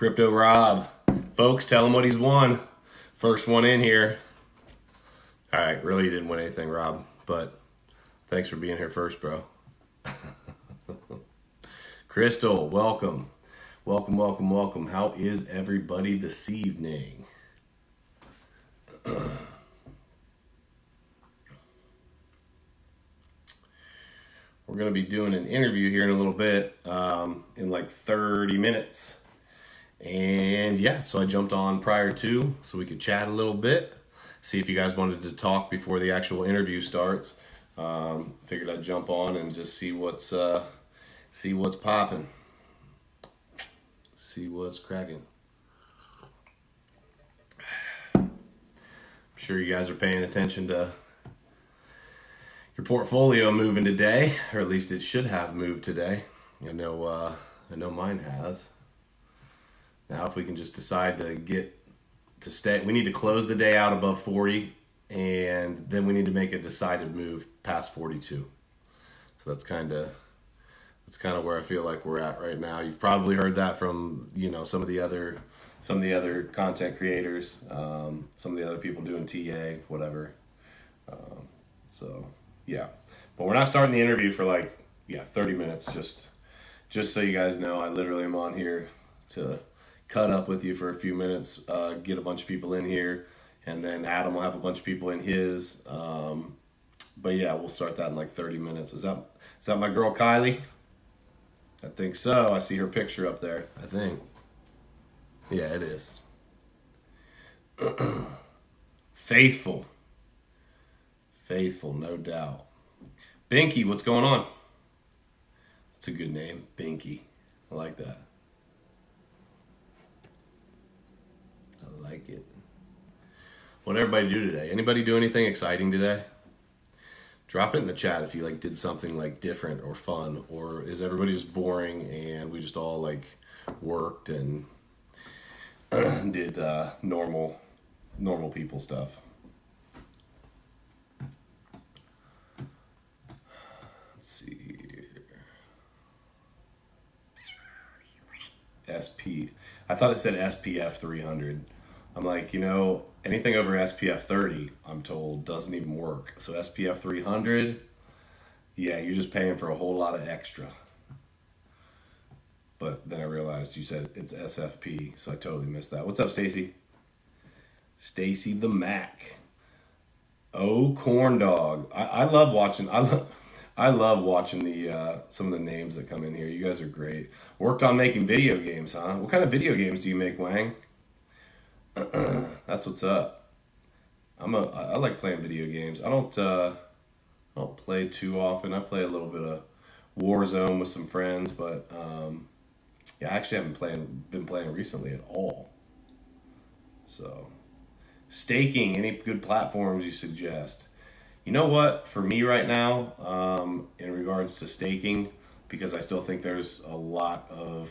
Crypto Rob. Folks, tell him what he's won. First one in here. All right, really didn't win anything, Rob, but thanks for being here first, bro. Crystal, welcome. Welcome. How is everybody this evening? We're going to be doing an interview here in a little bit, in like 30 minutes. And yeah, so I jumped on prior to so we could chat a little bit, see if you guys wanted to talk before the actual interview starts. Figured I'd jump on and just see what's popping, see what's cracking. I'm sure you guys are paying attention to your portfolio moving today, or at least it should have moved today. I know mine has. Now, if we can just decide to stay, we need to close the day out above 40, and then we need to make a decided move past 42. So that's kind of where I feel like we're at right now. You've probably heard that from some of the other content creators, some of the other people doing TA, whatever. So yeah, but we're not starting the interview for 30 minutes. Just so you guys know, I literally am on here to cut up with you for a few minutes, get a bunch of people in here, and then Adam will have a bunch of people in his. But yeah, we'll start that in like 30 minutes. Is that my girl Kylie? I think so. I see her picture up there, I think. Yeah, it is. Faithful, no doubt. Binky, what's going on? That's a good name, Binky. I like that. I like it. What did everybody do today? Anybody do anything exciting today? Drop it in the chat if you did something different or fun, or is everybody just boring and we just all worked and did normal people stuff. Let's see here. SP. I thought it said SPF 300. I'm like, anything over SPF 30, I'm told, doesn't even work. So SPF 300, yeah, you're just paying for a whole lot of extra. But then I realized you said it's SFP, so I totally missed that. What's up, Stacy? Stacy the Mac. Oh, corn dog. I love watching. I love watching the some of the names that come in here. You guys are great. Worked on making video games, huh? What kind of video games do you make, Wang? That's what's up. I like playing video games. I don't play too often. I play a little bit of Warzone with some friends, but yeah, I actually haven't been playing recently at all. So, staking, any good platforms you suggest? You know what? For me right now, in regards to staking, because I still think there's a lot of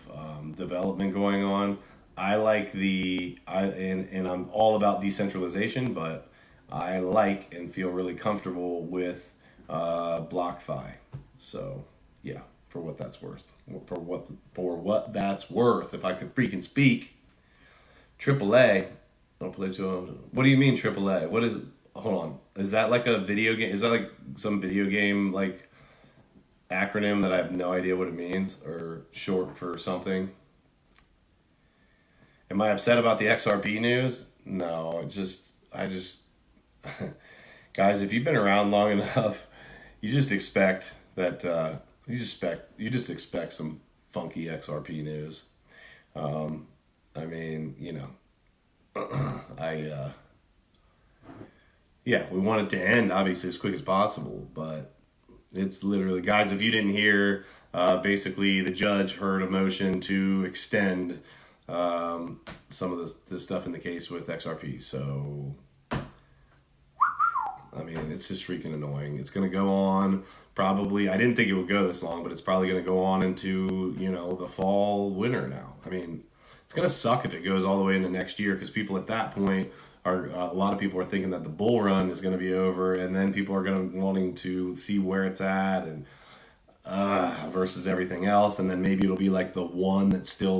development going on. I like and I'm all about decentralization, but I like and feel really comfortable with BlockFi. So yeah, for what that's worth. For what that's worth, if I could freaking speak. AAA. Don't play too. What do you mean AAA? What is? Hold on. Is that like a video game? Is that like some video game acronym that I have no idea what it means, or short for something? Am I upset about the XRP news? No, I just guys, if you've been around long enough, you just expect that you just expect some funky XRP news. I mean, yeah, we want it to end obviously as quick as possible, but it's literally, guys, if you didn't hear, basically the judge heard a motion to extend some of the stuff in the case with XRP. So, I mean, it's just freaking annoying. It's going to go on probably, I didn't think it would go this long, but it's probably going to go on into, the fall, winter now. I mean, it's going to suck if it goes all the way into next year, because people at that point a lot of people are thinking that the bull run is going to be over, and then people are going to wanting to see where it's at and versus everything else, and then maybe it'll be like the one that's still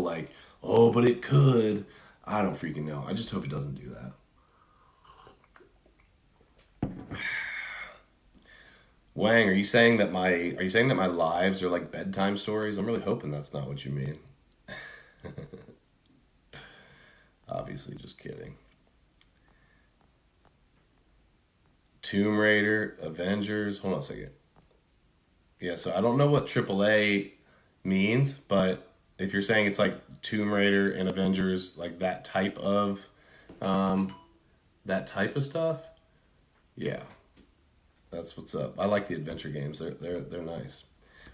oh, but it could. I don't freaking know. I just hope it doesn't do that. Wang, are you saying that my lives are like bedtime stories? I'm really hoping that's not what you mean. Obviously, just kidding. Tomb Raider, Avengers. Hold on a second. Yeah, so I don't know what AAA means, but if you're saying it's like Tomb Raider and Avengers, like um, that type of stuff, yeah, that's what's up. I like the adventure games. They're nice.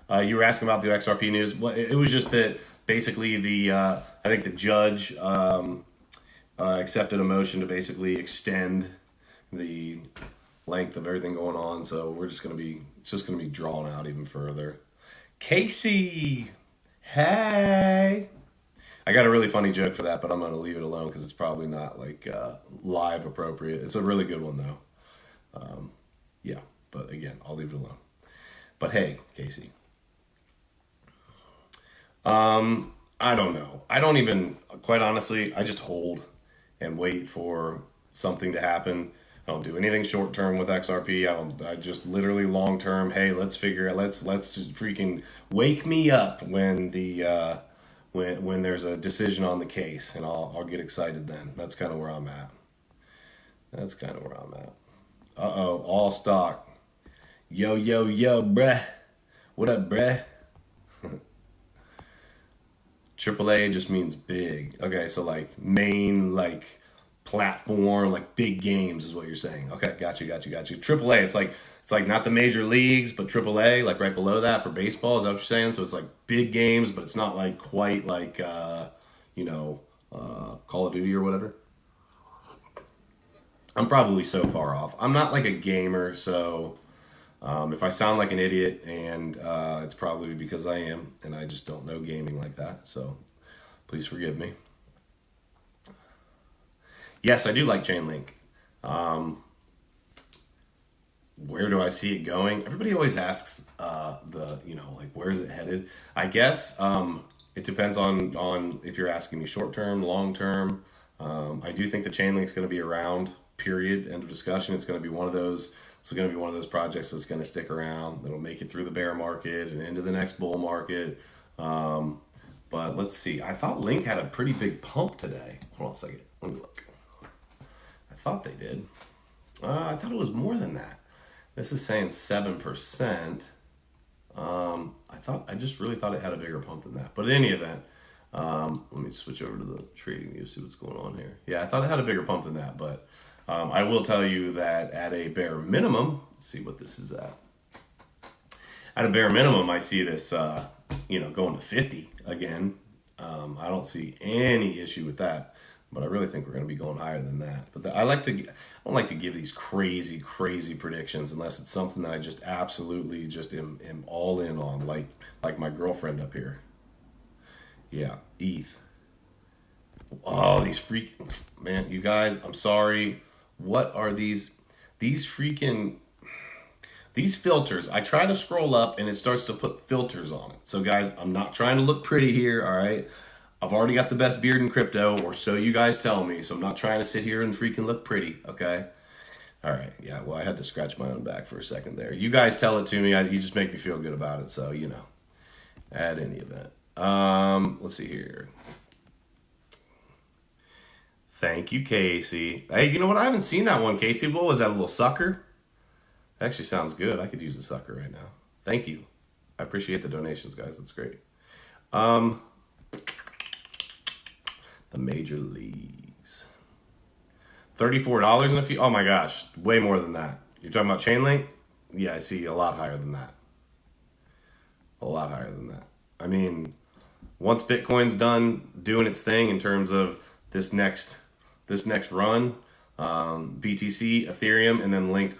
You were asking about the XRP news. Well, it was just that basically I think the judge accepted a motion to basically extend the length of everything going on. So it's just gonna be drawn out even further. Casey, hey. I got a really funny joke for that, but I'm gonna leave it alone because it's probably not like live appropriate. It's a really good one though. Yeah, but again, I'll leave it alone. But hey, Casey, I don't know. I don't even, quite honestly, I just hold and wait for something to happen. I don't do anything short term with XRP. I just literally long term. Hey, let's figure it. Let's just freaking wake me up when when there's a decision on the case, and I'll get excited then. That's kind of where I'm at. That's kind of where I'm at. All stock. Yo yo yo, bruh. What up, bruh? AAA just means big. Okay, so like main like platform, like big games is what you're saying. Okay, got you. AAA, it's like not the major leagues, but AAA, like right below that for baseball. Is that what you're saying? So it's like big games, but it's not like quite like you know, Call of Duty or whatever. I'm probably so far off. I'm not like a gamer, so if I sound like an idiot, and it's probably because I am, and I just don't know gaming like that. So please forgive me. Yes, I do like Chainlink. Um, where do I see it going? Everybody always asks like where is it headed? I guess it depends on if you're asking me short term, long term. I do think the Chainlink's going to be around. Period. End of discussion. It's going to be one of those. It's going to be one of those projects that's going to stick around. That'll make it through the bear market and into the next bull market. Um, but let's see. I thought Link had a pretty big pump today. Hold on a second. Let me look. I thought they did. I thought it was more than that. This is saying 7%. I just really thought it had a bigger pump than that. But in any event, let me switch over to the trading view, see what's going on here. Yeah, I thought it had a bigger pump than that, but I will tell you that at a bare minimum, let's see what this is at. At a bare minimum, I see this, going to 50 again. I don't see any issue with that, but I really think we're going to be going higher than that. But I don't like to give these crazy, crazy predictions unless it's something that I just absolutely just am all in on, like my girlfriend up here. Yeah, ETH. Oh, these freak man, you guys, I'm sorry. What are these freaking these filters? I try to scroll up and it starts to put filters on it. So guys, I'm not trying to look pretty here, all right? I've already got the best beard in crypto, or so you guys tell me. So I'm not trying to sit here and freaking look pretty, okay? All right, yeah, well, I had to scratch my own back for a second there. You guys tell it to me. You just make me feel good about it. So, at any event. Let's see here. Thank you, Casey. Hey, you know what? I haven't seen that one, Casey. What was that, a little sucker? Actually sounds good. I could use a sucker right now. Thank you. I appreciate the donations, guys. That's great. Um, the major leagues. $34 in a few. Oh my gosh, way more than that. You're talking about Chainlink? Yeah, I see a lot higher than that. A lot higher than that. I mean, once Bitcoin's done doing its thing in terms of this next run, BTC, Ethereum, and then Link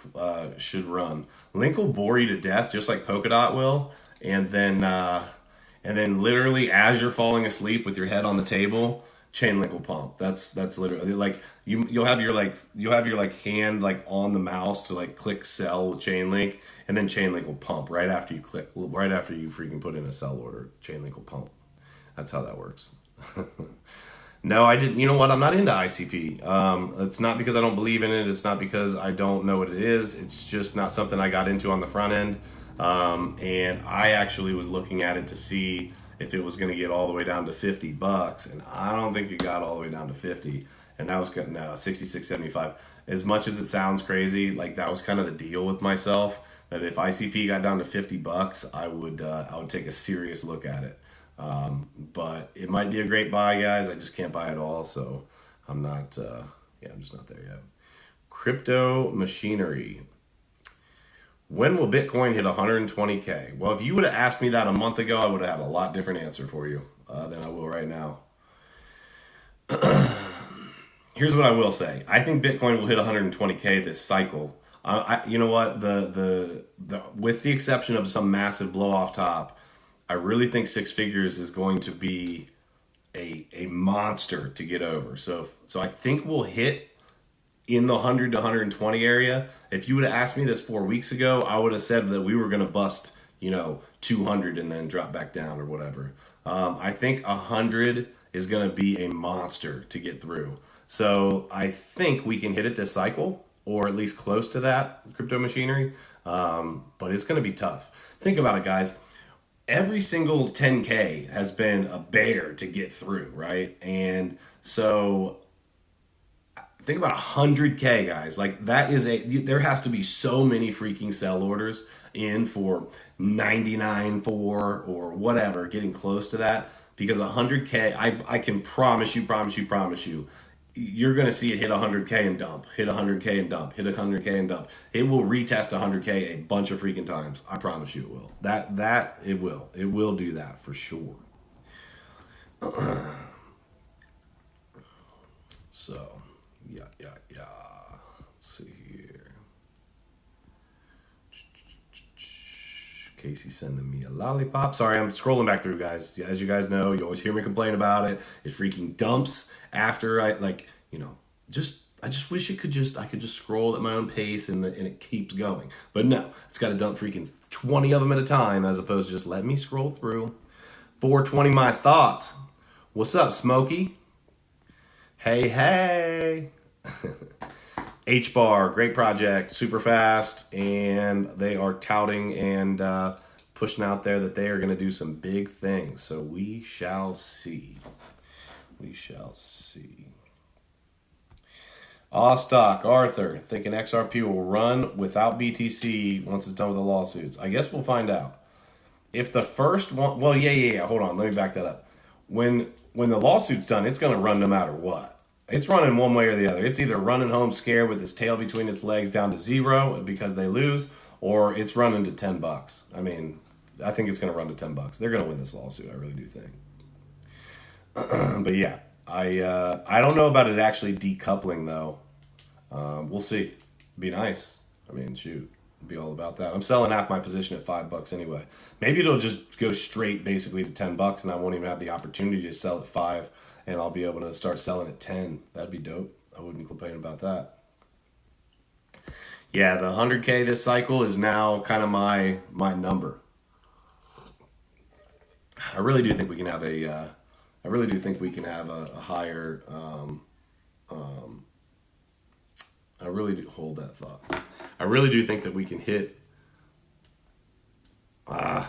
should run. Link will bore you to death, just like Polkadot will, and then literally as you're falling asleep with your head on the table, Chainlink will pump. That's literally like you'll have your hand like on the mouse to like click sell with Chainlink, and then Chainlink will pump right after you freaking put in a sell order. Chainlink will pump. That's how that works. No, I didn't. You know what? I'm not into ICP. It's not because I don't believe in it. It's not because I don't know what it is. It's just not something I got into on the front end. And I actually was looking at it to see if it was going to get all the way down to $50, and I don't think it got all the way down to 50. And that was getting 66.75. As much as it sounds crazy, like that was kind of the deal with myself. That if ICP got down to $50, I would take a serious look at it. But it might be a great buy, guys. I just can't buy it all, so I'm not. I'm just not there yet. Crypto machinery. When will Bitcoin hit 120K? Well, if you would have asked me that a month ago, I would have had a lot different answer for you than I will right now. Here's what I will say. I think Bitcoin will hit 120K this cycle. You know what? The with the exception of some massive blow off top, I really think six figures is going to be a monster to get over. So I think we'll hit in the 100 to 120 area. If you would have asked me this 4 weeks ago, I would have said that we were going to bust, 200 and then drop back down or whatever. I think 100 is going to be a monster to get through. So I think we can hit it this cycle, or at least close to that, crypto machinery. But it's going to be tough. Think about it, guys. Every single 10K has been a bear to get through, right? And so think about 100K, guys. Like that is there has to be so many freaking sell orders in for 99 or whatever, getting close to that, because 100K, I can promise you, you're going to see it hit 100K and dump, hit 100K and dump, hit 100K and dump. It will retest 100K a bunch of freaking times. I promise you it will. That it will. It will do that for sure. So, yeah. Let's see here. Casey sending me a lollipop. Sorry, I'm scrolling back through, guys. As you guys know, you always hear me complain about it. It freaking dumps after I I just wish I could just scroll at my own pace and it keeps going. But no, it's got to dump freaking 20 of them at a time as opposed to just let me scroll through. 420 my thoughts. What's up, Smokey? Hey. H-Bar, great project, super fast, and they are touting and pushing out there that they are going to do some big things. So we shall see. Stock, Arthur, thinking XRP will run without BTC once it's done with the lawsuits. I guess we'll find out. If the first one, well, yeah. Hold on, let me back that up. When the lawsuit's done, it's going to run no matter what. It's running one way or the other. It's either running home scared with its tail between its legs down to zero because they lose, or it's running to $10. I mean, I think it's going to run to $10. They're going to win this lawsuit. I really do think. But yeah, I don't know about it actually decoupling though. We'll see. Be nice. I mean, shoot, be all about that. I'm selling half my position at $5 anyway. Maybe it'll just go straight basically to $10, and I won't even have the opportunity to sell at 5, and I'll be able to start selling at 10. That'd be dope. I wouldn't complain about that. Yeah, the 100K this cycle is now kind of my number. I really do think we can have a higher. I really do hold that thought. I really do think that we can hit. I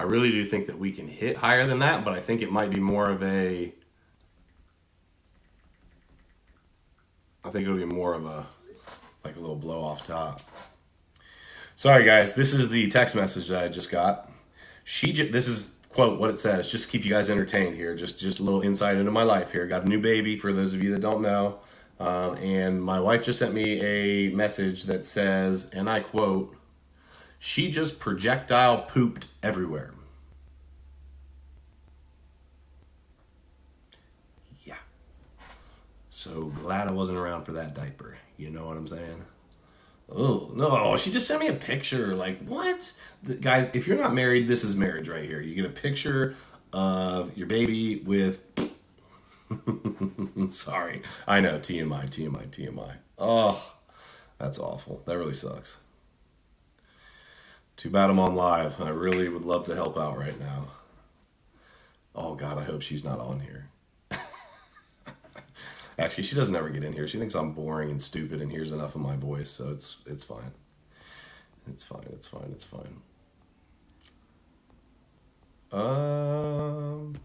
really do think that we can hit higher than that, but I think it might be more of a. I think it'll be more of a little blow off top. Sorry guys, this is the text message that I just got. This is quote what it says. Just to keep you guys entertained here. Just a little insight into my life here. Got a new baby for those of you that don't know. And my wife just sent me a message that says, and I quote, "She just projectile pooped everywhere." Yeah. So glad I wasn't around for that diaper. You know what I'm saying? Oh, no, she just sent me a picture. Like, what? Guys, if you're not married, this is marriage right here. You get a picture of your baby with... Sorry. I know, TMI. Oh, that's awful. That really sucks. Too bad I'm on live. I really would love to help out right now. Oh, God, I hope she's not on here. Actually, she doesn't ever get in here. She thinks I'm boring and stupid and hears enough of my voice, so it's fine. It's fine. It's fine. It's fine. Um,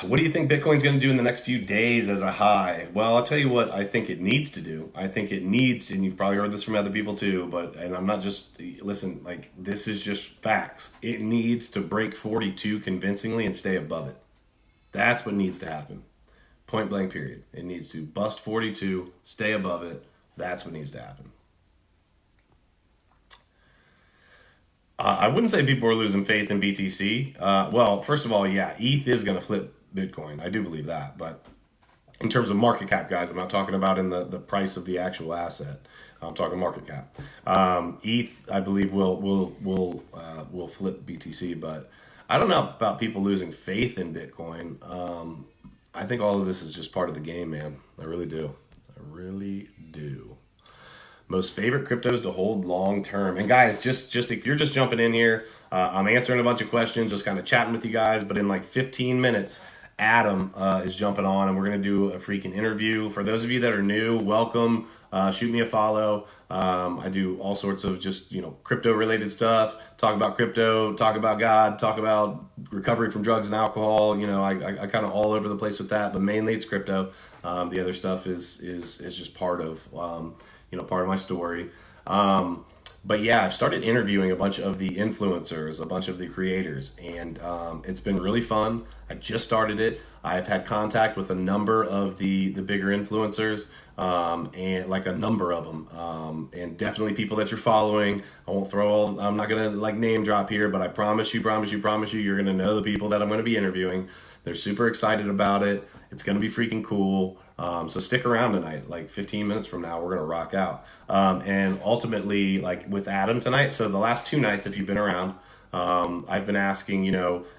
what do you think Bitcoin's going to do in the next few days as a high? Well, I'll tell you what I think it needs to do. I think it needs, and you've probably heard this from other people too, and I'm not just, listen, like, this is just facts. It needs to break 42 convincingly and stay above it. That's what needs to happen. Point blank, period. It needs to bust 42, stay above it. That's what needs to happen. I wouldn't say people are losing faith in BTC. Well, first of all, yeah, ETH is going to flip Bitcoin. I do believe that. But in terms of market cap, guys, I'm not talking about in the price of the actual asset. I'm talking market cap. ETH, I believe, will flip BTC, but I don't know about people losing faith in Bitcoin. I think all of this is just part of the game, man. I really do. I really do. Most favorite cryptos to hold long term. And guys, just if you're just jumping in here, I'm answering a bunch of questions, just kind of chatting with you guys. But in like 15 minutes, Adam is jumping on, and we're gonna do a freaking interview. For those of you that are new, welcome. Shoot me a follow. I do all sorts of just crypto related stuff. Talk about crypto. Talk about God. Talk about recovery from drugs and alcohol. I kind of all over the place with that, but mainly it's crypto. The other stuff is just part of part of my story. But yeah, I've started interviewing a bunch of the influencers, a bunch of the creators, and it's been really fun. I just started it. I've had contact with a number of the bigger influencers, and like a number of them, and definitely people that you're following. I'm not gonna like name drop here, but I promise you, you're gonna know the people that I'm gonna be interviewing. They're super excited about it. It's gonna be freaking cool. So stick around tonight, like 15 minutes from now, we're going to rock out. And ultimately, like with Adam tonight, so the last 2 nights, if you've been around, I've been asking,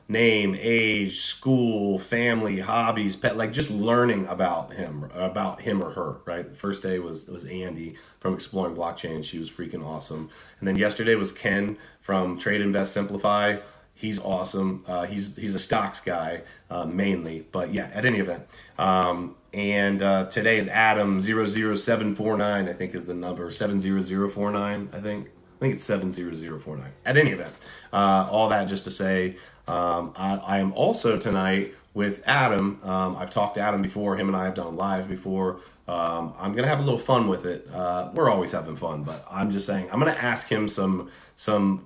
name, age, school, family, hobbies, pet, like just learning about him or her, right? The first day was Andy from Exploring Blockchain. She was freaking awesome. And then yesterday was Ken from Trade, Invest, Simplify. He's awesome. He's a stocks guy mainly, but yeah, at any event. And today is Adam 00749, I think is the number, 70049, I think it's 70049. At any event, all that just to say, I am also tonight with Adam. I've talked to Adam before. Him and I have done live before. I'm gonna have a little fun with it. We're always having fun, but I'm just saying I'm gonna ask him some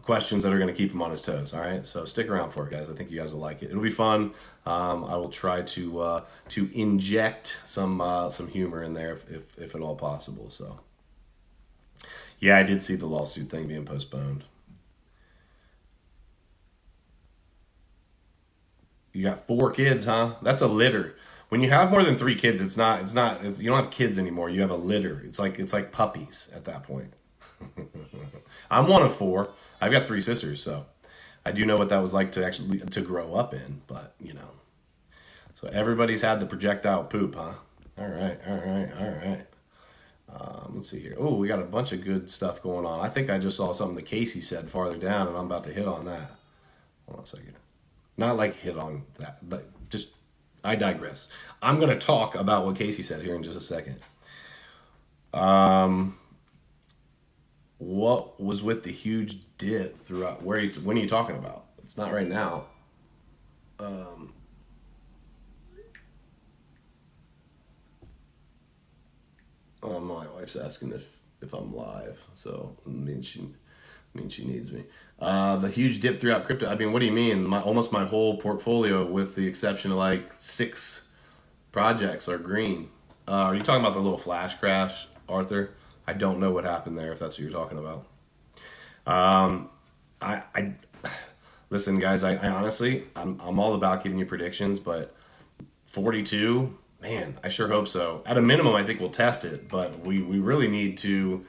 questions that are gonna keep him on his toes. All right, so stick around for it, guys. I think you guys will like it. It'll be fun. I will try to inject some humor in there if at all possible. So yeah, I did see the lawsuit thing being postponed. You got 4 kids, huh? That's a litter. When you have more than 3 kids, you don't have kids anymore. You have a litter. It's like puppies at that point. I'm one of 4. I've got 3 sisters, so I do know what that was like to grow up in, but So everybody's had the projectile poop, huh? All right, all right, all right. Let's see here. Oh, we got a bunch of good stuff going on. I think I just saw something that Casey said farther down, and I'm about to hit on that. Hold on a second. Not like hit on that, but just, I digress. I'm going to talk about what Casey said here in just a second. What was with the huge dip throughout? When are you talking about? It's not right now. My wife's asking if I'm live, so it means she needs me. The huge dip throughout crypto. I mean, what do you mean? Almost my whole portfolio, with the exception of like 6 projects, are green. Are you talking about the little flash crash, Arthur? I don't know what happened there. If that's what you're talking about. I listen, guys. I honestly, I'm all about giving you predictions, but 42, man, I sure hope so. At a minimum, I think we'll test it, but we really need to.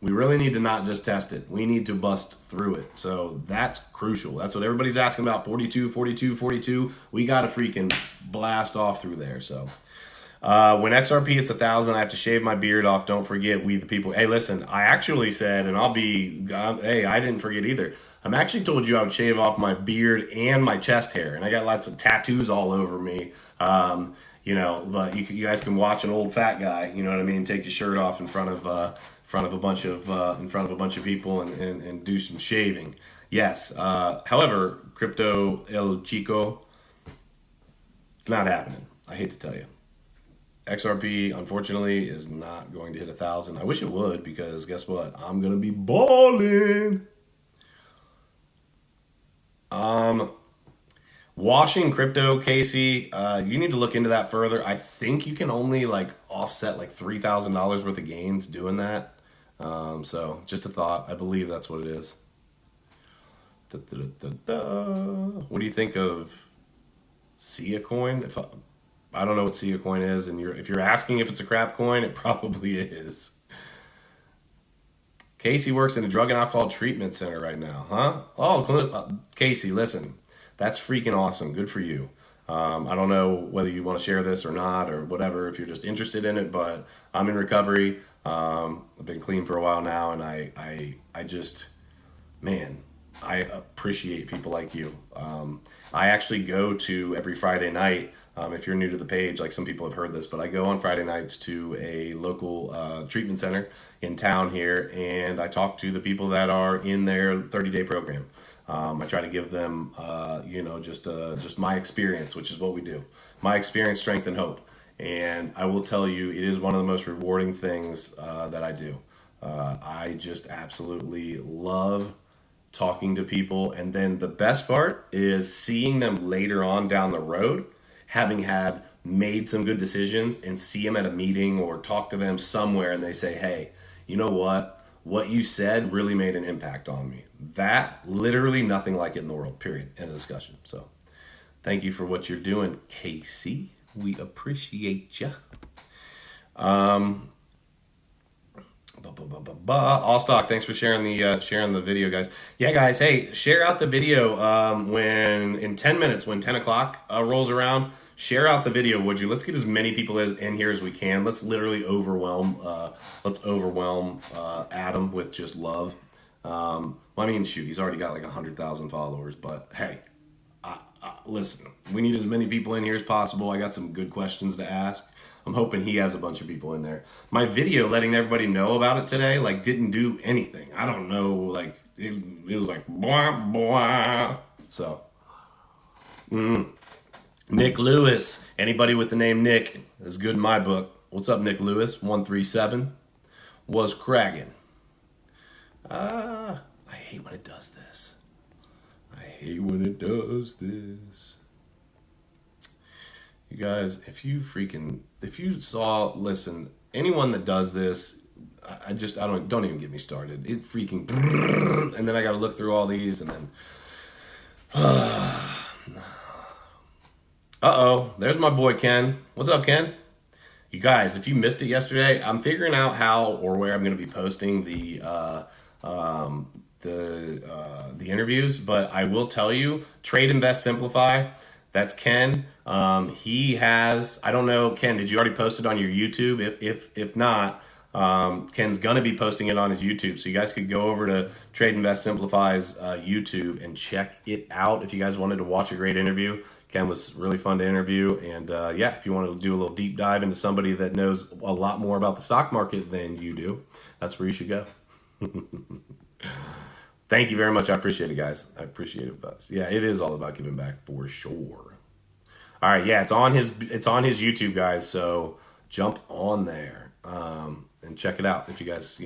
We really need to not just test it. We need to bust through it. So that's crucial. That's what everybody's asking about. 42, 42, 42. We got to freaking blast off through there. So When XRP hits 1,000, I have to shave my beard off. Don't forget, we the people. Hey, listen, I actually said, and hey, I didn't forget either. I'm actually told you I would shave off my beard and my chest hair, and I got lots of tattoos all over me. But you guys can watch an old fat guy. You know what I mean? Take your shirt off in front of a bunch of people and do some shaving. Yes. However, Crypto El Chico, it's not happening. I hate to tell you. XRP, unfortunately, is not going to hit 1,000. I wish it would, because guess what? I'm going to be balling. Washing crypto, Casey, you need to look into that further. I think you can only offset $3,000 worth of gains doing that. So just a thought. I believe that's what it is. Da, da, da, da, da. What do you think of Sia Coin? I don't know what Sia Coin is, and if you're asking if it's a crap coin, it probably is. Casey works in a drug and alcohol treatment center right now, huh? Oh, Casey, listen, that's freaking awesome. Good for you. I don't know whether you want to share this or not or whatever, if you're just interested in it, but I'm in recovery. I've been clean for a while now, and I just, man, I appreciate people like you. I actually go to every Friday night. If you're new to the page, like some people have heard this, but I go on Friday nights to a local treatment center in town here, and I talk to the people that are in their 30-day program. I try to give them, just my experience, which is what we do. My experience, strength, and hope. And I will tell you, it is one of the most rewarding things that I do. I just absolutely love talking to people. And then the best part is seeing them later on down the road, having had made some good decisions, and see them at a meeting or talk to them somewhere, and they say, hey, you know what you said really made an impact on me. That, literally nothing like it in the world, period. End of discussion. So thank you for what you're doing, Casey. We appreciate you. All stock. Thanks for sharing the video, guys. Yeah, guys. Hey, share out the video when in 10 minutes when 10 o'clock rolls around. Share out the video, would you? Let's get as many people in here as we can. Let's literally overwhelm. Adam with just love. I mean, shoot, he's already got 100,000 followers. But hey, listen, we need as many people in here as possible. I got some good questions to ask. I'm hoping he has a bunch of people in there. My video letting everybody know about it today, didn't do anything. I don't know, it was blah, blah. So, Nick Lewis. Anybody with the name Nick is good in my book. What's up, Nick Lewis? 137. Was cracking. I hate when it does this. You guys, if you saw, listen, anyone that does this, don't even get me started. It freaking, and then I got to look through all these, and then, there's my boy Ken. What's up, Ken? You guys, if you missed it yesterday, I'm figuring out how or where I'm going to be posting the interviews, but I will tell you, Trade, Invest, Simplify. That's Ken. He has, I don't know, Ken, did you already post it on your YouTube? If not, Ken's gonna be posting it on his YouTube. So you guys could go over to Trade, Invest, Simplify's YouTube and check it out if you guys wanted to watch a great interview. Ken was really fun to interview. And if you want to do a little deep dive into somebody that knows a lot more about the stock market than you do, that's where you should go. Thank you very much. I appreciate it, guys. I appreciate it, Buzz. Yeah, it is all about giving back for sure. All right, yeah, it's on his YouTube, guys. So jump on there and check it out if you guys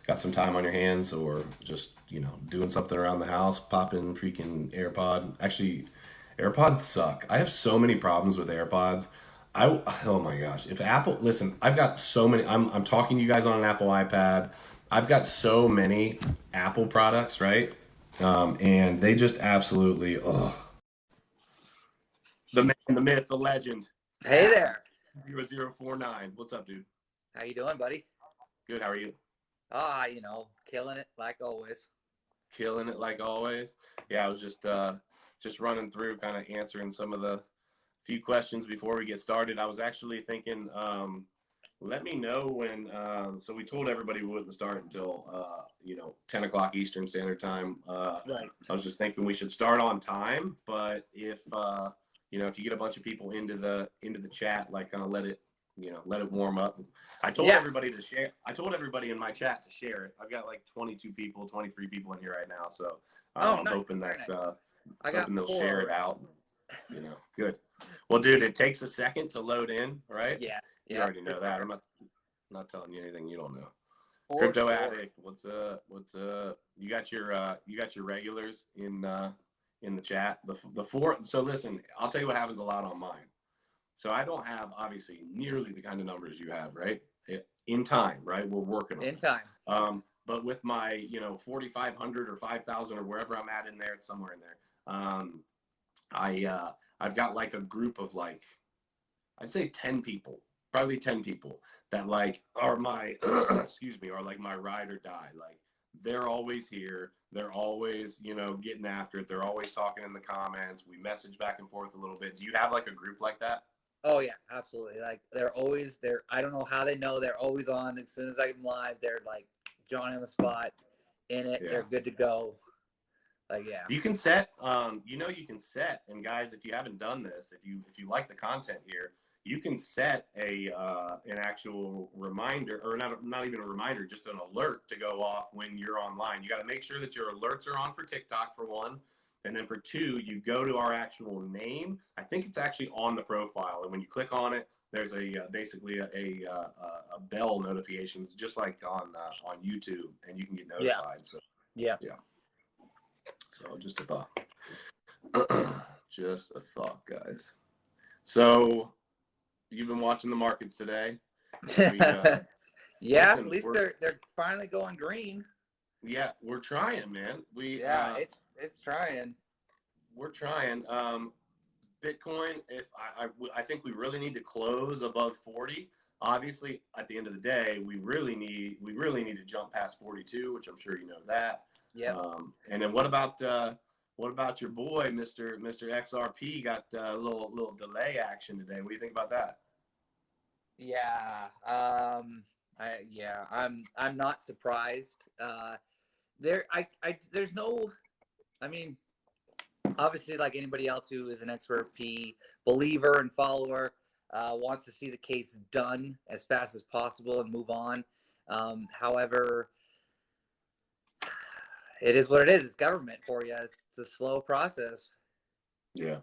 got some time on your hands, or just doing something around the house. Pop in freaking AirPod. Actually, AirPods suck. I have so many problems with AirPods. Oh my gosh, if Apple, listen, I've got so many. I'm talking to you guys on an Apple iPad. I've got so many Apple products, right? And they just absolutely, ugh. The man, the myth, the legend. Hey there. 0049. What's up, dude? How you doing, buddy? Good, how are you? Killing it like always. Killing it like always. Yeah, I was just running through, kind of answering some of the few questions before we get started. I was actually thinking, let me know when. So we told everybody we wouldn't start until 10 o'clock Eastern Standard Time. Right. I was just thinking we should start on time, but if if you get a bunch of people into the chat, like kind of let it warm up. I told everybody to share. I told everybody in my chat to share it. I've got like 22 people, 23 people in here right now, so I'm nice. hoping that hoping they'll share it out. Good. Well, dude, it takes a second to load in, right? Yeah. You already know that. I'm not telling you anything you don't know. For Crypto sure. Addict, what's up? You got your regulars in the chat. The four. So listen, I'll tell you what happens a lot on mine. So I don't have obviously nearly the kind of numbers you have, right? In time, right? We're working on In time. But with my 4,500 or 5,000 or wherever I'm at in there, it's somewhere in there. I've got like a group of like, I'd say 10 people, probably 10 people that like are my excuse me, are like my ride or die. Like they're always here. They're always, getting after it. They're always talking in the comments. We message back and forth a little bit. Do you have like a group like that? Oh yeah, absolutely. Like they're always there. I don't know how they know. They're always on. As soon as I'm live, they're like Johnny on the spot, in it. Yeah. They're good to go. Like yeah. You can set. You can set. And guys, if you haven't done this, if you like the content here, you can set an actual reminder, or not even a reminder, just an alert to go off when you're online. You got to make sure that your alerts are on for TikTok for one. And then for two, you go to our actual name. I think it's actually on the profile. And when you click on it, there's basically a bell notifications, just like on YouTube, and you can get notified. Yeah. So yeah. So just a thought. Just a thought, guys. So you've been watching the markets today. Yeah, listen, at least they're finally going green. Yeah, we're trying, man. It's trying. We're trying. Bitcoin, if I think we really need to close above 40. Obviously, at the end of the day, we really need to jump past 42, which I'm sure you know that. Yeah. And then what about your boy, Mr. XRP? Got a little delay action today. What do you think about that? Yeah. I'm not surprised. There's no, I mean, obviously like anybody else who is an XRP believer and follower, wants to see the case done as fast as possible and move on. However, it is what it is. It's government for you. It's a slow process. Yeah.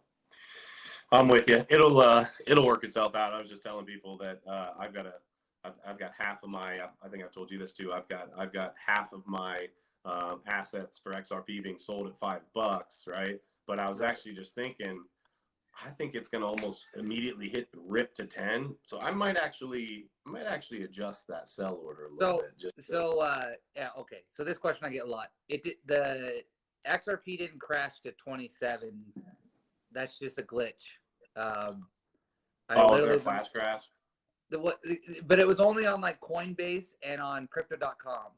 I'm with you. It'll work itself out. I was just telling people that I've got half of my. I think I've told you this too. I've got half of my assets for XRP being sold at $5, right? But I was actually just thinking, I think it's going to almost immediately hit the rip to 10. So I might actually adjust that sell order a little bit. Okay. So this question I get a lot. The XRP didn't crash to 27. That's just a glitch. Is there a flash crash? But it was only on like Coinbase and on Crypto.com.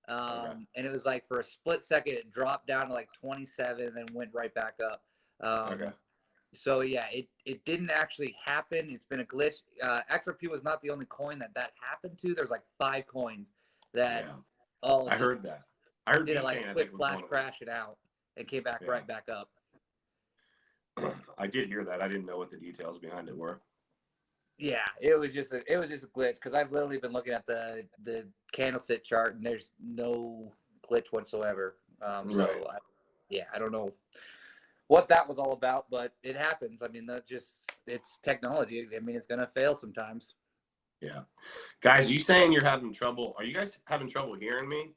Okay. And it was like for a split second, it dropped down to like 27 and then went right back up. Okay. So yeah, it didn't actually happen. It's been a glitch. XRP was not the only coin that happened to. There's like 5 coins that I heard that. I heard did it like quick flash crash it out and came back right back up. I did hear that. I didn't know what the details behind it were. Yeah, it was just a glitch because I've literally been looking at the candlestick chart and there's no glitch whatsoever. Right. I don't know what that was all about, but it happens. I mean, it's technology. I mean, it's gonna fail sometimes. Yeah, guys, you saying you're having trouble? Are you guys having trouble hearing me?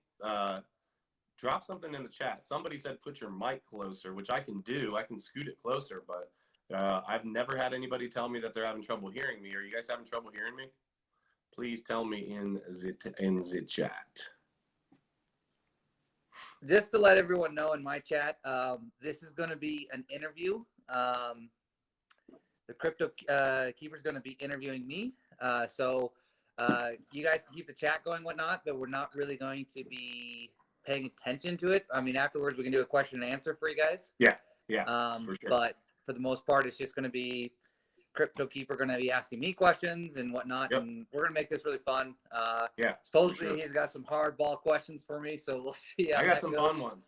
Drop something in the chat. Somebody said put your mic closer, which I can do. I can scoot it closer, but I've never had anybody tell me that they're having trouble hearing me. Are you guys having trouble hearing me? Please tell me in the chat. Just to let everyone know in my chat, this is going to be an interview. The Crypto Keeper is going to be interviewing me. So you guys can keep the chat going, whatnot, but we're not really going to be paying attention to it. I mean, afterwards we can do a question and answer for you guys. Yeah, for sure. But for the most part, it's just going to be Crypto Keeper going to be asking me questions and whatnot, Yep. and we're going to make this really fun. Yeah. Supposedly sure. he's got some hardball questions for me, so we'll see how I got that some goes. fun ones.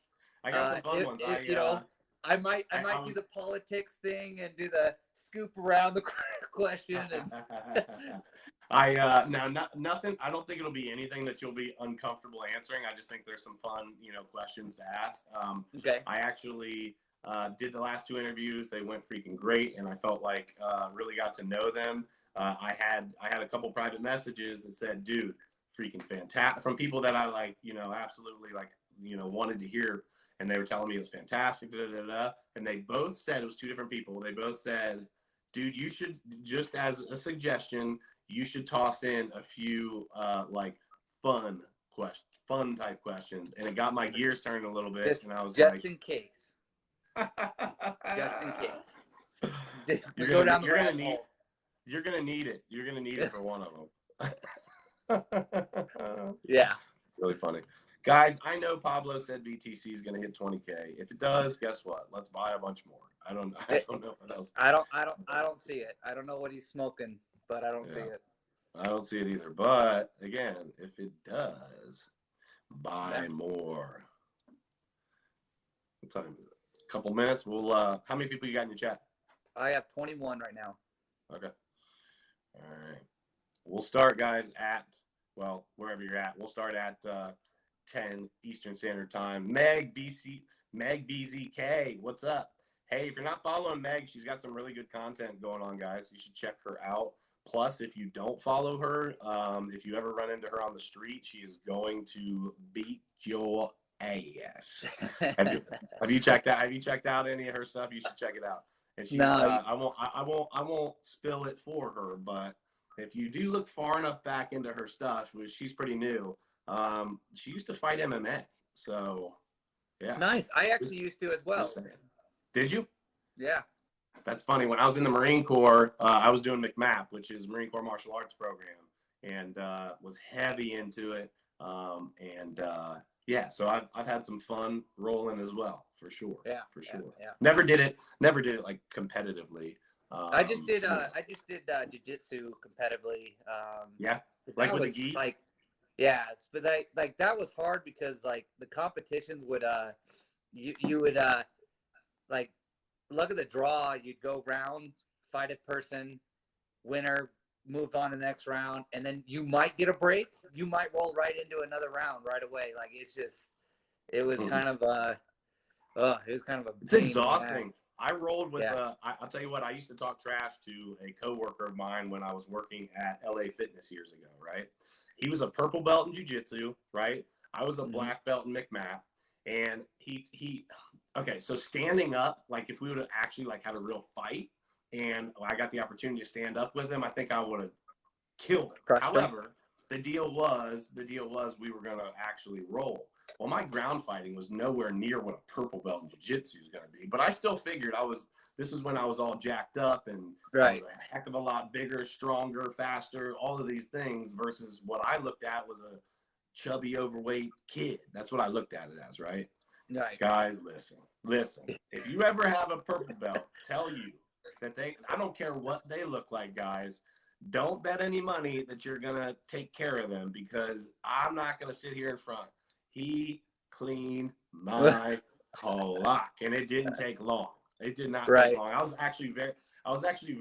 You know, I might do the politics thing and do the scoop around the question. And nothing. I don't think it'll be anything that you'll be uncomfortable answering. I just think there's some fun, questions to ask. Okay. I actually did the last 2 interviews. They went freaking great, and I felt like really got to know them. I had a couple private messages that said, "Dude, freaking fantastic," from people that I like, absolutely like, wanted to hear. And they were telling me it was fantastic, and they both said, it was 2 different people. They both said, dude, you should, just as a suggestion, you should toss in a few like fun type questions. And it got my gears turning a little bit. And I was just like, in case. Just in case. You're go gonna, down the you're gonna rabbit need hole. You're gonna need it. You're gonna need it for one of them. Yeah. Really funny. Guys, I know Pablo said BTC is going to hit 20K. If it does, guess what? Let's buy a bunch more. I don't know what else. I don't see it. I don't know what he's smoking, but I don't see it. I don't see it either. But again, if it does, buy more. What time is it? A couple minutes. We'll how many people you got in your chat? I have 21 right now. Okay. All right. We'll start, guys, at wherever you're at. We'll start at 10 Eastern Standard Time. Meg BZK, what's up? Hey, if you're not following Meg, she's got some really good content going on, guys. You should check her out. Plus, if you don't follow her, if you ever run into her on the street, she is going to beat your ass. Have you checked out any of her stuff? You should check it out. And she, I won't spill it for her, but if you do look far enough back into her stuff, which she's pretty new. She used to fight MMA, so yeah. Nice. I actually used to as well. Did you? Yeah. That's funny. When I was in the Marine Corps, I was doing MCMAP, which is Marine Corps Martial Arts Program, and was heavy into it. Yeah, so I've had some fun rolling as well, for sure. Yeah, for sure. Yeah. Never did it like competitively. I just did jiu-jitsu competitively. Yeah, like with the gi. Like, yeah, but that was hard because like the competitions would you would like look at the draw. You'd go round, fight a person, winner, move on to the next round, and then you might get a break. You might roll right into another round right away. Like it was kind of It's exhausting. I rolled with I'll tell you what, I used to talk trash to a coworker of mine when I was working at LA Fitness years ago, right? He was a purple belt in jiu-jitsu, right? I was a black belt in MCMAP, and okay, so standing up, like if we would have actually like had a real fight and I got the opportunity to stand up with him, I think I would have killed him. However, the deal was we were going to actually roll. Well, my ground fighting was nowhere near what a purple belt in jiu-jitsu is going to be, but I still figured this is when I was all jacked up and I was a heck of a lot bigger, stronger, faster, all of these things versus what I looked at was a chubby, overweight kid. That's what I looked at it as, right? Right. Guys, listen. If you ever have a purple belt, tell you that I don't care what they look like, guys. Don't bet any money that you're going to take care of them because I'm not going to sit here in front. He cleaned my clock, and it didn't take long. It did not take long. I was actually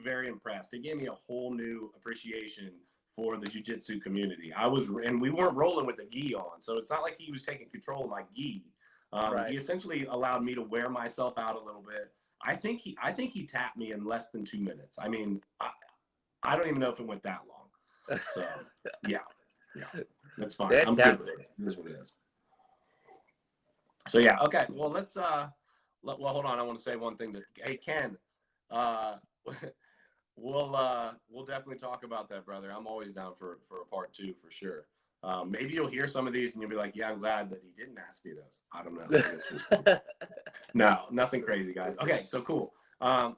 very impressed. It gave me a whole new appreciation for the jiu-jitsu community. And we weren't rolling with the gi on, so it's not like he was taking control of my gi. He essentially allowed me to wear myself out a little bit. I think he tapped me in less than 2 minutes. I mean, I don't even know if it went that long. So yeah, that's fine. I'm good with it. It is what it is. So yeah, okay. Well, let's hold on. I want to say one thing hey Ken, we'll definitely talk about that, brother. I'm always down for a part 2 for sure. Maybe you'll hear some of these and you'll be like, yeah, I'm glad that he didn't ask me those. I don't know. No, nothing crazy, guys. Okay, so cool. Adam,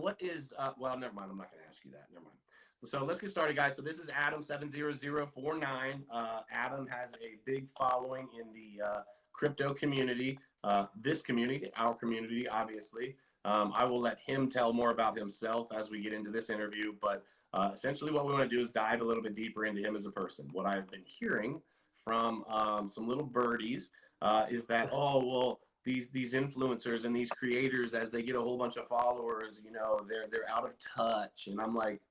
what is well, never mind. I'm not going to ask you that. Never mind. So let's get started, guys. So this is Adam 70049. Adam has a big following in the crypto community, this community, our community, obviously. I will let him tell more about himself as we get into this interview, but essentially what we want to do is dive a little bit deeper into him as a person. What I've been hearing from some little birdies is that, oh, well, these influencers and these creators, as they get a whole bunch of followers, you know, they're out of touch. And I'm like,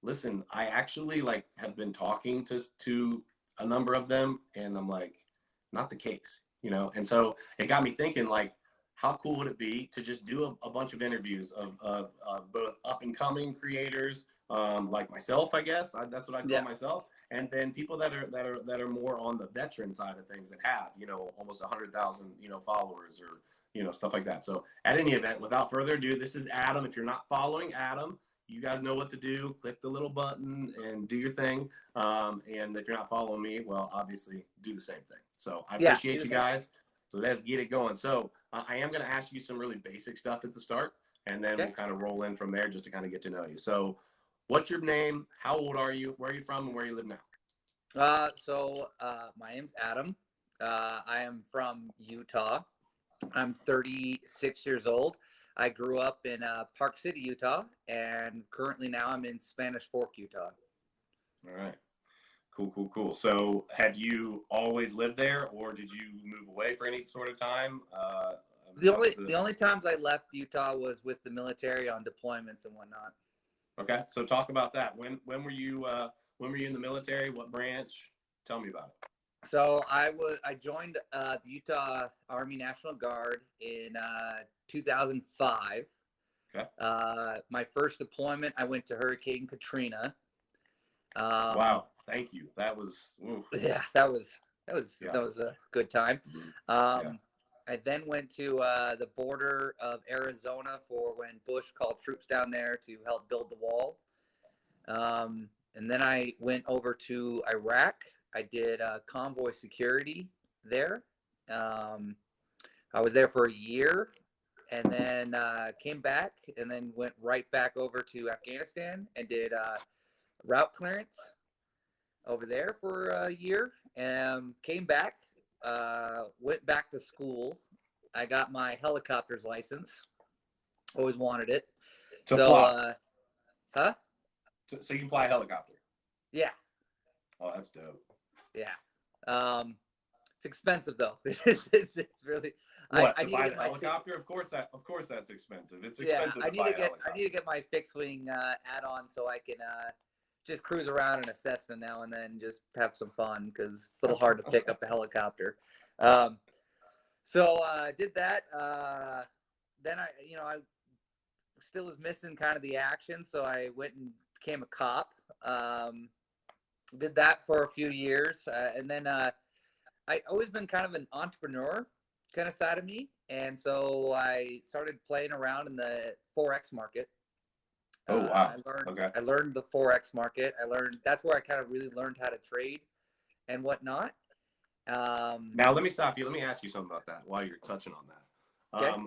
listen, I actually like have been talking to a number of them, and I'm like, not the case, you know. And so it got me thinking, like, how cool would it be to just do a bunch of interviews of both up and coming creators, like myself, I guess that's what I call myself, and then people that are more on the veteran side of things that have, you know, almost 100,000, you know, followers, or, you know, stuff like that. So at any event, without further ado, this is Adam. If you're not following Adam, you guys know what to do. Click the little button and do your thing. And if you're not following me, well, obviously do the same thing. So I appreciate you guys. Let's get it going. So I am going to ask you some really basic stuff at the start, and then we'll kind of roll in from there just to kind of get to know you. So what's your name? How old are you? Where are you from? And where you live now? My name's Adam. I am from Utah. I'm 36 years old. I grew up in Park City, Utah, and currently now I'm in Spanish Fork, Utah. All right. Cool. So have you always lived there, or did you move away for any sort of time? The only times I left Utah was with the military on deployments and whatnot. Okay. So talk about that. When were you in the military? What branch? Tell me about it. So I joined the Utah Army National Guard in 2005. Okay. My first deployment, I went to Hurricane Katrina. Wow, thank you. That was that was a good time. I then went to the border of Arizona for when Bush called troops down there to help build the wall. And then I went over to Iraq. I did convoy security there. I was there for a year, and then came back, and then went right back over to Afghanistan and did route clearance over there for a year, and came back, went back to school. I got my helicopter's license. Always wanted it. So you can fly a helicopter? Yeah. Oh, that's dope. Yeah. It's expensive though. It's really. What, to buy a helicopter? Of course that's expensive. It's expensive. I need to get my fixed wing add-on so I can just cruise around in a Cessna now and then, just have some fun, because it's a little hard to pick up a helicopter. So did that. Then I still was missing kind of the action, so I went and became a cop. Did that for a few years, and then I always been kind of an entrepreneur kind of side of me, and so I started playing around in the Forex market. Oh wow! I learned the Forex market. That's where I kind of really learned how to trade and whatnot. Now let me stop you. Let me ask you something about that while you're touching on that. Okay.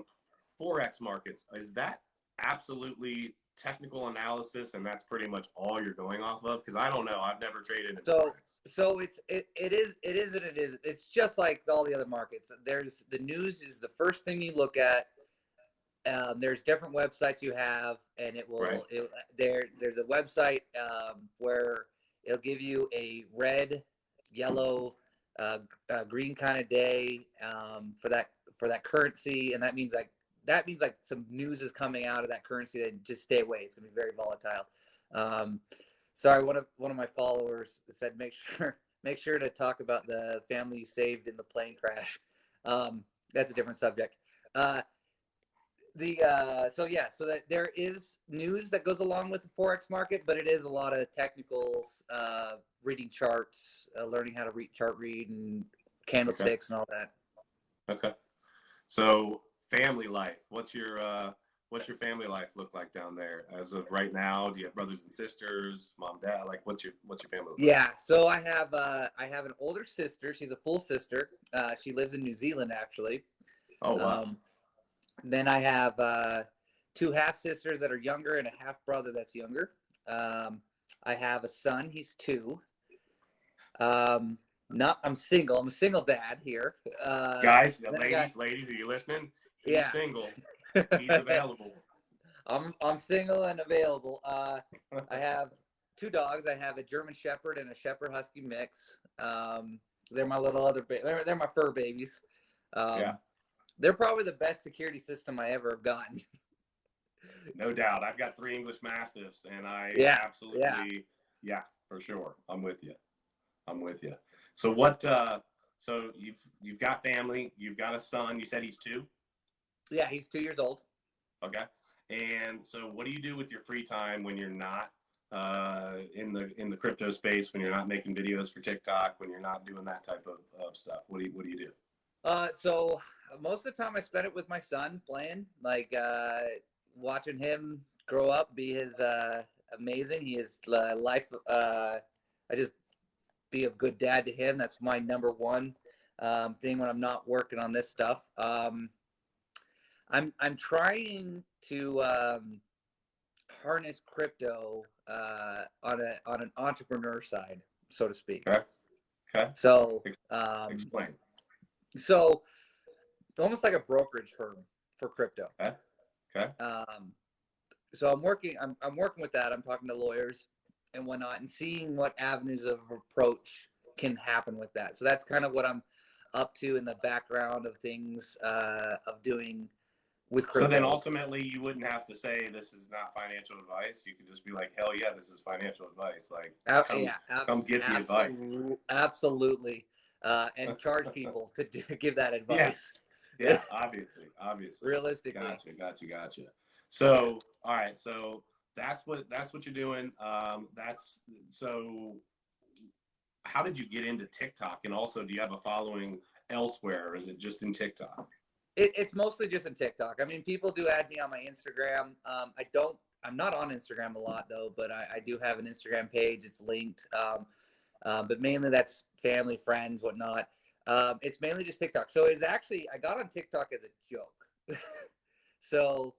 Forex markets, is that absolutely technical analysis, and that's pretty much all you're going off of? Because I don't know. I've never traded in Forex. So it is and it is. It's just like all the other markets. There's the news is the first thing you look at. There's different websites you have, and it will. Right. There's a website where it'll give you a red, yellow, green kind of day for that currency, and that means like some news is coming out of that currency. That just stay away. It's gonna be very volatile. Sorry, one of my followers said make sure to talk about the family you saved in the plane crash. That's a different subject. So that there is news that goes along with the Forex market, but it is a lot of technicals, reading charts, learning how to chart read and candlesticks and all that. Okay. So family life, what's your family life look like down there as of right now? Do you have brothers and sisters, mom, dad? Like, what's your family look like? Yeah, so I have an older sister. She's a full sister. She lives in New Zealand, actually. Oh wow. Then I have 2 half sisters that are younger and a half brother that's younger. I have a son. He's 2. Not, I'm single. I'm a single dad here. Guys, Then I got, ladies, are you listening? He's yeah. single. He's available. I'm single and available. I have two dogs. I have a German Shepherd and a Shepherd Husky mix. They're my little other they're my fur babies. Yeah, They're probably the best security system I ever have gotten. no doubt. I've got 3 English Mastiffs, and I Yeah, yeah, absolutely, yeah, for sure. I'm with you. I'm with you. So what? So you've got family. You've got a son. You said he's 2. yeah. He's 2 years old. Okay. And so, what do you do with your free time when you're not in the crypto space? When you're not making videos for TikTok? When you're not doing that type of stuff? What do you do? So most of the time I spend it with my son playing, like watching him grow up, be his amazing. He is life. I just be a good dad to him. That's my number one thing when I'm not working on this stuff. I'm trying to harness crypto on an entrepreneur side, so to speak. Okay. Okay. So Explain. so almost like a brokerage firm for crypto. Okay. Okay. So I'm working with that. I'm talking to lawyers and whatnot and seeing what avenues of approach can happen with that. So that's kind of what I'm up to in the background of things of doing with crypto. So then ultimately you wouldn't have to say this is not financial advice. You could just be like, hell yeah, this is financial advice. Like come get the advice. Absolutely. And charge people to give that advice. Yeah, obviously. Realistically. Gotcha. So, all right. So that's what you're doing. So how did you get into TikTok? And also, do you have a following elsewhere, or is it just in TikTok? It's mostly just in TikTok. I mean, people do add me on my Instagram. I'm not on Instagram a lot though, but I do have an Instagram page. It's linked. But mainly that's family, friends, whatnot. It's mainly just TikTok. So it's actually, I got on TikTok as a joke. So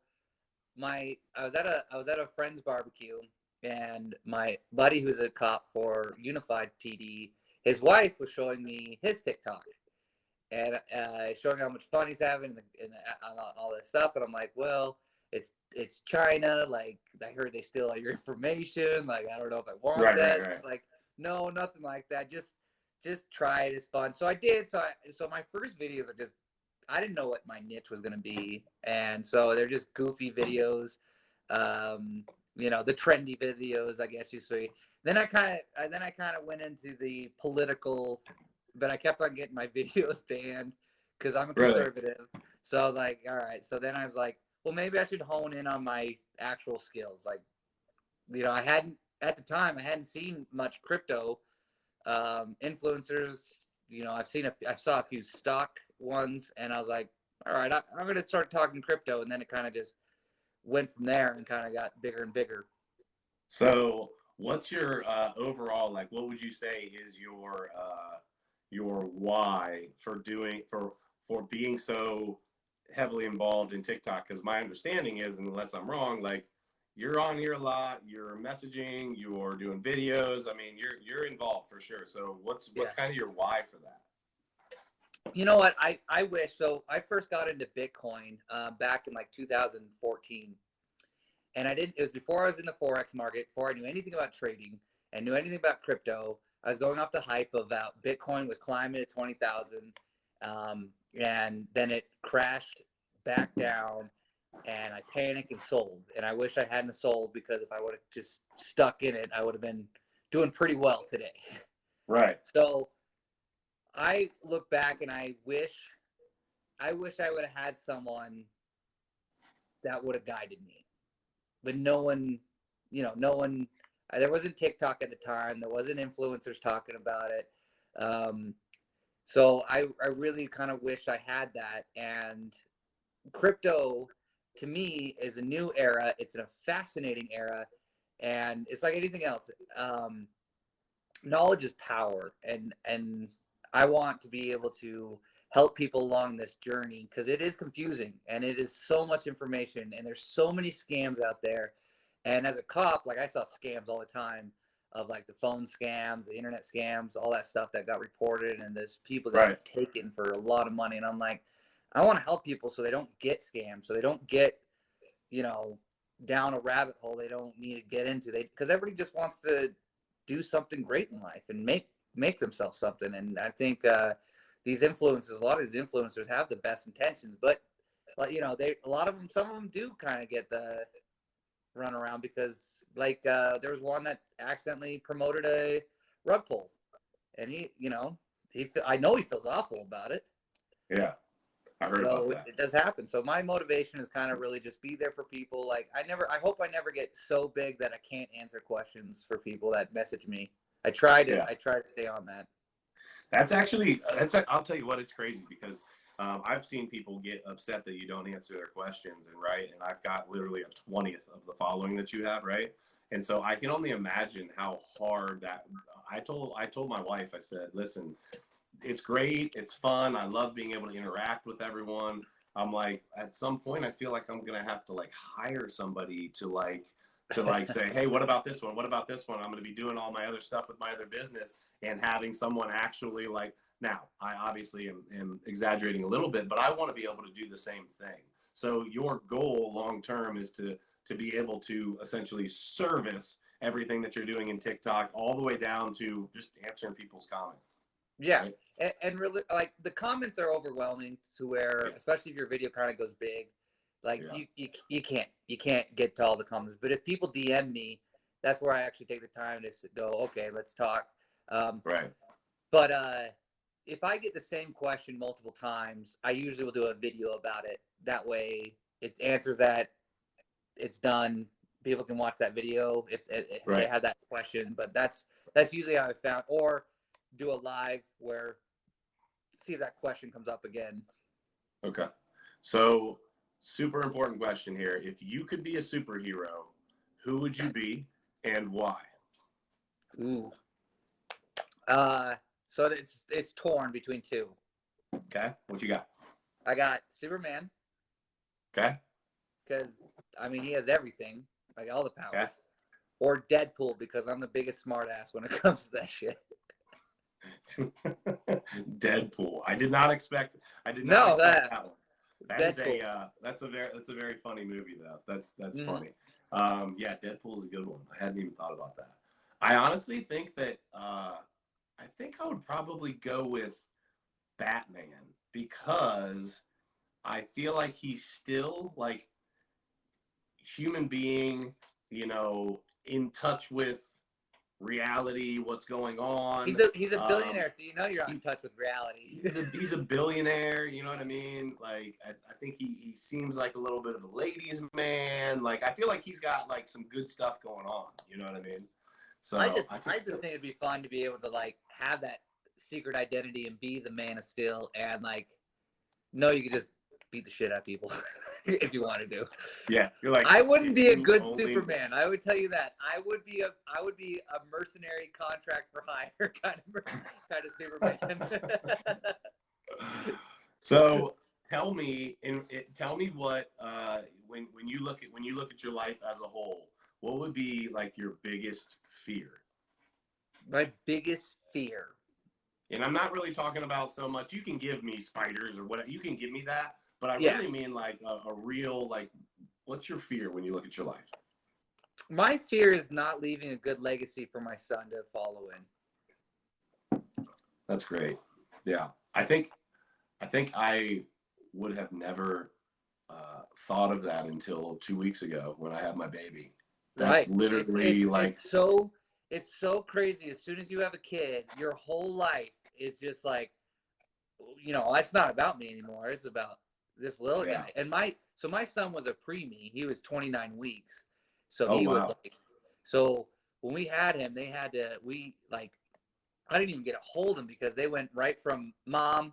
I was at a friend's barbecue, and my buddy who's a cop for Unified PD, his wife was showing me his TikTok and showing how much fun he's having and all this stuff. And I'm like, well, it's China. Like, I heard they steal all your information. Like, I don't know if I want that. Right. Like, no, nothing like that. Just try it. It's fun. So I did. So my first videos are just, I didn't know what my niche was going to be. And so they're just goofy videos. The trendy videos, I guess you say. Then I kind of went into the political, but I kept on getting my videos banned because I'm a conservative. Really? So I was like, all right. So then I was like, well, maybe I should hone in on my actual skills. Like, at the time, I hadn't seen much crypto influencers. I saw a few stock ones, and I was like, all right, I'm going to start talking crypto. And then it kind of just went from there and kind of got bigger and bigger. So what's your overall, like, what would you say is your why for being so heavily involved in TikTok? Because my understanding is, unless I'm wrong, like, you're on here a lot, you're messaging, you're doing videos. I mean, you're involved for sure. So what's kind of your why for that? You know what? I wish. So I first got into Bitcoin back in like 2014. And it was before I was in the Forex market, before I knew anything about trading and knew anything about crypto. I was going off the hype about Bitcoin was climbing to 20,000. And then it crashed back down, and I panicked and sold. And I wish I hadn't sold, because if I would have just stuck in it, I would have been doing pretty well today. Right. So I look back and I wish I would have had someone that would have guided me. But no one, there wasn't TikTok at the time. There wasn't influencers talking about it. So I really kind of wish I had that. And crypto, to me, is a new era. It's a fascinating era. And it's like anything else. Knowledge is power. And I want to be able to help people along this journey, because it is confusing and it is so much information and there's so many scams out there. And as a cop, like, I saw scams all the time of like the phone scams, the internet scams, all that stuff that got reported, and there's people that Right. got taken for a lot of money. And I'm like, I want to help people so they don't get scammed, so they don't get, down a rabbit hole they don't need to get into. Because everybody just wants to do something great in life and make themselves something. And I think these influencers, a lot of these influencers have the best intentions, but some of them do kind of get the run around because there was one that accidentally promoted a rug pull, and I know he feels awful about it. Yeah, I heard about that. It does happen. So my motivation is kind of really just be there for people. Like I hope I never get so big that I can't answer questions for people that message me. I try to stay on that. I'll tell you what, it's crazy because I've seen people get upset that you don't answer their questions, and I've got literally a 20th of the following that you have, right? And so I can only imagine how hard that. I told my wife, I said, listen, it's great, it's fun, I love being able to interact with everyone. I'm like, at some point, I feel like I'm gonna have to like hire somebody to say, hey, what about this one? What about this one? I'm gonna be doing all my other stuff with my other business, and having someone actually like. Now, I obviously am exaggerating a little bit, but I want to be able to do the same thing. So your goal long term is to be able to essentially service everything that you're doing in TikTok, all the way down to just answering people's comments. Yeah, right? And really, like the comments are overwhelming to where, especially if your video kind of goes big, like you can't get to all the comments. But if people DM me, that's where I actually take the time to go, okay, let's talk. Right. But if I get the same question multiple times, I usually will do a video about it. That way it answers that, it's done. People can watch that video if they have that question. But that's usually how I found, or do a live where see if that question comes up again. Okay. So super important question here. If you could be a superhero, who would you be and why? Ooh. So it's torn between two. Okay. What you got? I got Superman. Okay. Because, he has everything, like all the powers. Okay. Or Deadpool, because I'm the biggest smartass when it comes to that shit. Deadpool. I did not expect that one. That's a very funny movie though. That's funny. Yeah, Deadpool is a good one. I hadn't even thought about that. I honestly think that I think I would probably go with Batman, because I feel like he's still like human being, in touch with reality, what's going on. He's a billionaire, so you're in touch with reality. He's a billionaire, you know what I mean? Like I think he seems like a little bit of a ladies' man. Like I feel like he's got like some good stuff going on, you know what I mean? So I just think it'd be fun to be able to like have that secret identity and be the Man of Steel, and like you could just beat the shit out of people if you wanted to. Yeah, you're like, I wouldn't be a good Superman. I would tell you that. I would be a mercenary contract for hire kind of Superman. So tell me what when you look at your life as a whole, what would be like your biggest fear? My biggest fear. And I'm not really talking about so much. You can give me spiders or whatever. You can give me that. But I really mean like a real, like, what's your fear when you look at your life? My fear is not leaving a good legacy for my son to follow in. That's great. Yeah. I think I would have never thought of that until 2 weeks ago when I had my baby. That's literally it's so crazy. As soon as you have a kid, your whole life is just like, it's not about me anymore. It's about this little guy. And my son was a preemie. He was 29 weeks. So was like, so when we had him, I didn't even get a hold of him because they went right from mom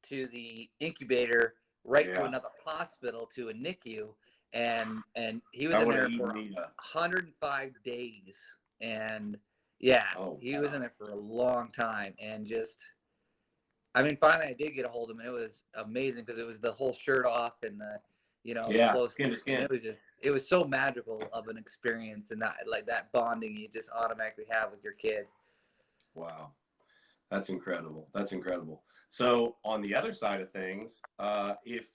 to the incubator, to another hospital, to a NICU. And he was in there for 105 days. And he was in there for a long time. And finally I did get a hold of him, and it was amazing because it was the whole shirt off and the, close skin to skin. it was so magical of an experience, and that like that bonding you just automatically have with your kid. Wow. That's incredible. That's incredible. So on the other side of things, if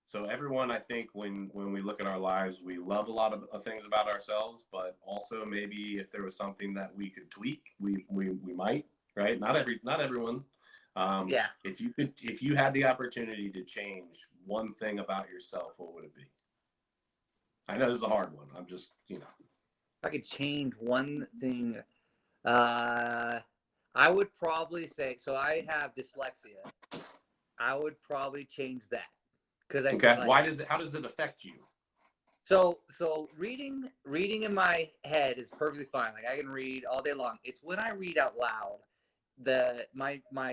so, everyone, I think when we look at our lives, we love a lot of things about ourselves, but also maybe if there was something that we could tweak, we might, right? Not everyone. Yeah. If you had the opportunity to change one thing about yourself, what would it be? I know this is a hard one. I'm just, If I could change one thing, uh, I would probably say, so I have dyslexia. I would probably change that because I okay. like. Why does it? How does it affect you? So reading in my head is perfectly fine. Like I can read all day long. It's when I read out loud,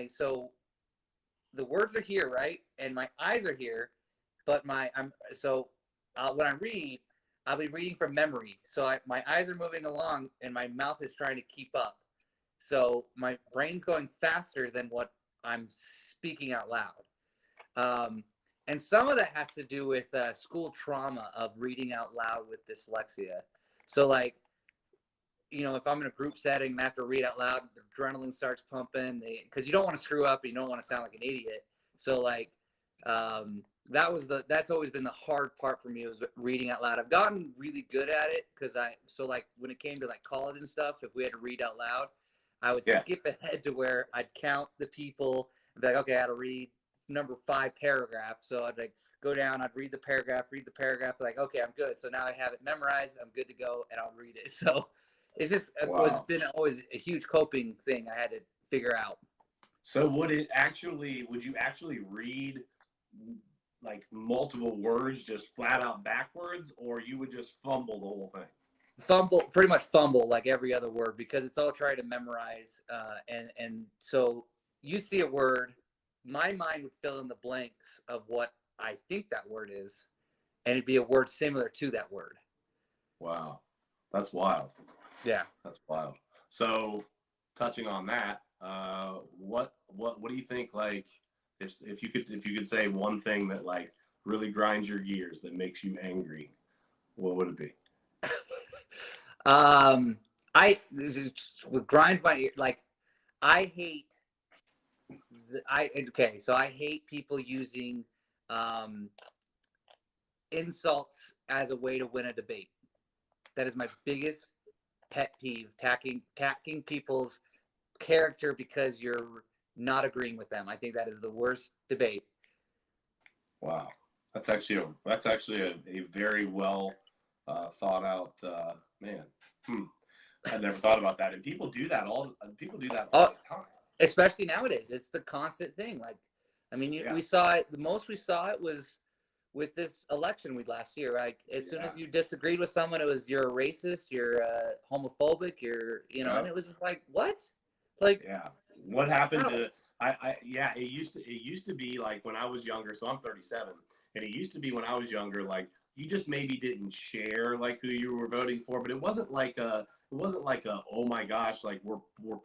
so the words are here, right? And my eyes are here, but when I read, I'll be reading from memory. So my eyes are moving along and my mouth is trying to keep up. So my brain's going faster than what I'm speaking out loud. And some of that has to do with school trauma of reading out loud with dyslexia. So like, if I'm in a group setting and I have to read out loud, the adrenaline starts pumping because you don't want to screw up and you don't want to sound like an idiot. So like, that's always been the hard part for me was reading out loud. I've gotten really good at it because like when it came to like college and stuff, if we had to read out loud, I would skip ahead to where I'd count the people and be like, okay, I had to read number 5 paragraph. So I'd like go down, I'd read the paragraph, like, okay, I'm good. So now I have it memorized, I'm good to go, and I'll read it. So it's been always a huge coping thing I had to figure out. So would you actually read like multiple words just flat out backwards, or you would just fumble the whole thing? Pretty much fumble like every other word because it's all trying to memorize. And so you'd see a word, my mind would fill in the blanks of what I think that word is, and it'd be a word similar to that word. Wow, that's wild. Yeah, that's wild. So, touching on that, what do you think? Like, if you could say one thing that like really grinds your gears, that makes you angry, what would it be? What grinds my ear, like I hate. So I hate people using insults as a way to win a debate. That is my biggest pet peeve, attacking people's character because you're not agreeing with them. I think that is the worst debate. Wow, that's actually a very well thought out man. I never thought about that, and people do that all the time. Especially nowadays, it's the constant thing. Like, I mean, we saw it. The most we saw it was with this election last year. Like, as soon as you disagreed with someone, it was you're a racist, you're homophobic, and it was just like, what? Like, what happened to? It used to be like when I was younger. So I'm 37, and it used to be when I was younger, like you just maybe didn't share like who you were voting for, but it wasn't like a oh my gosh, like we're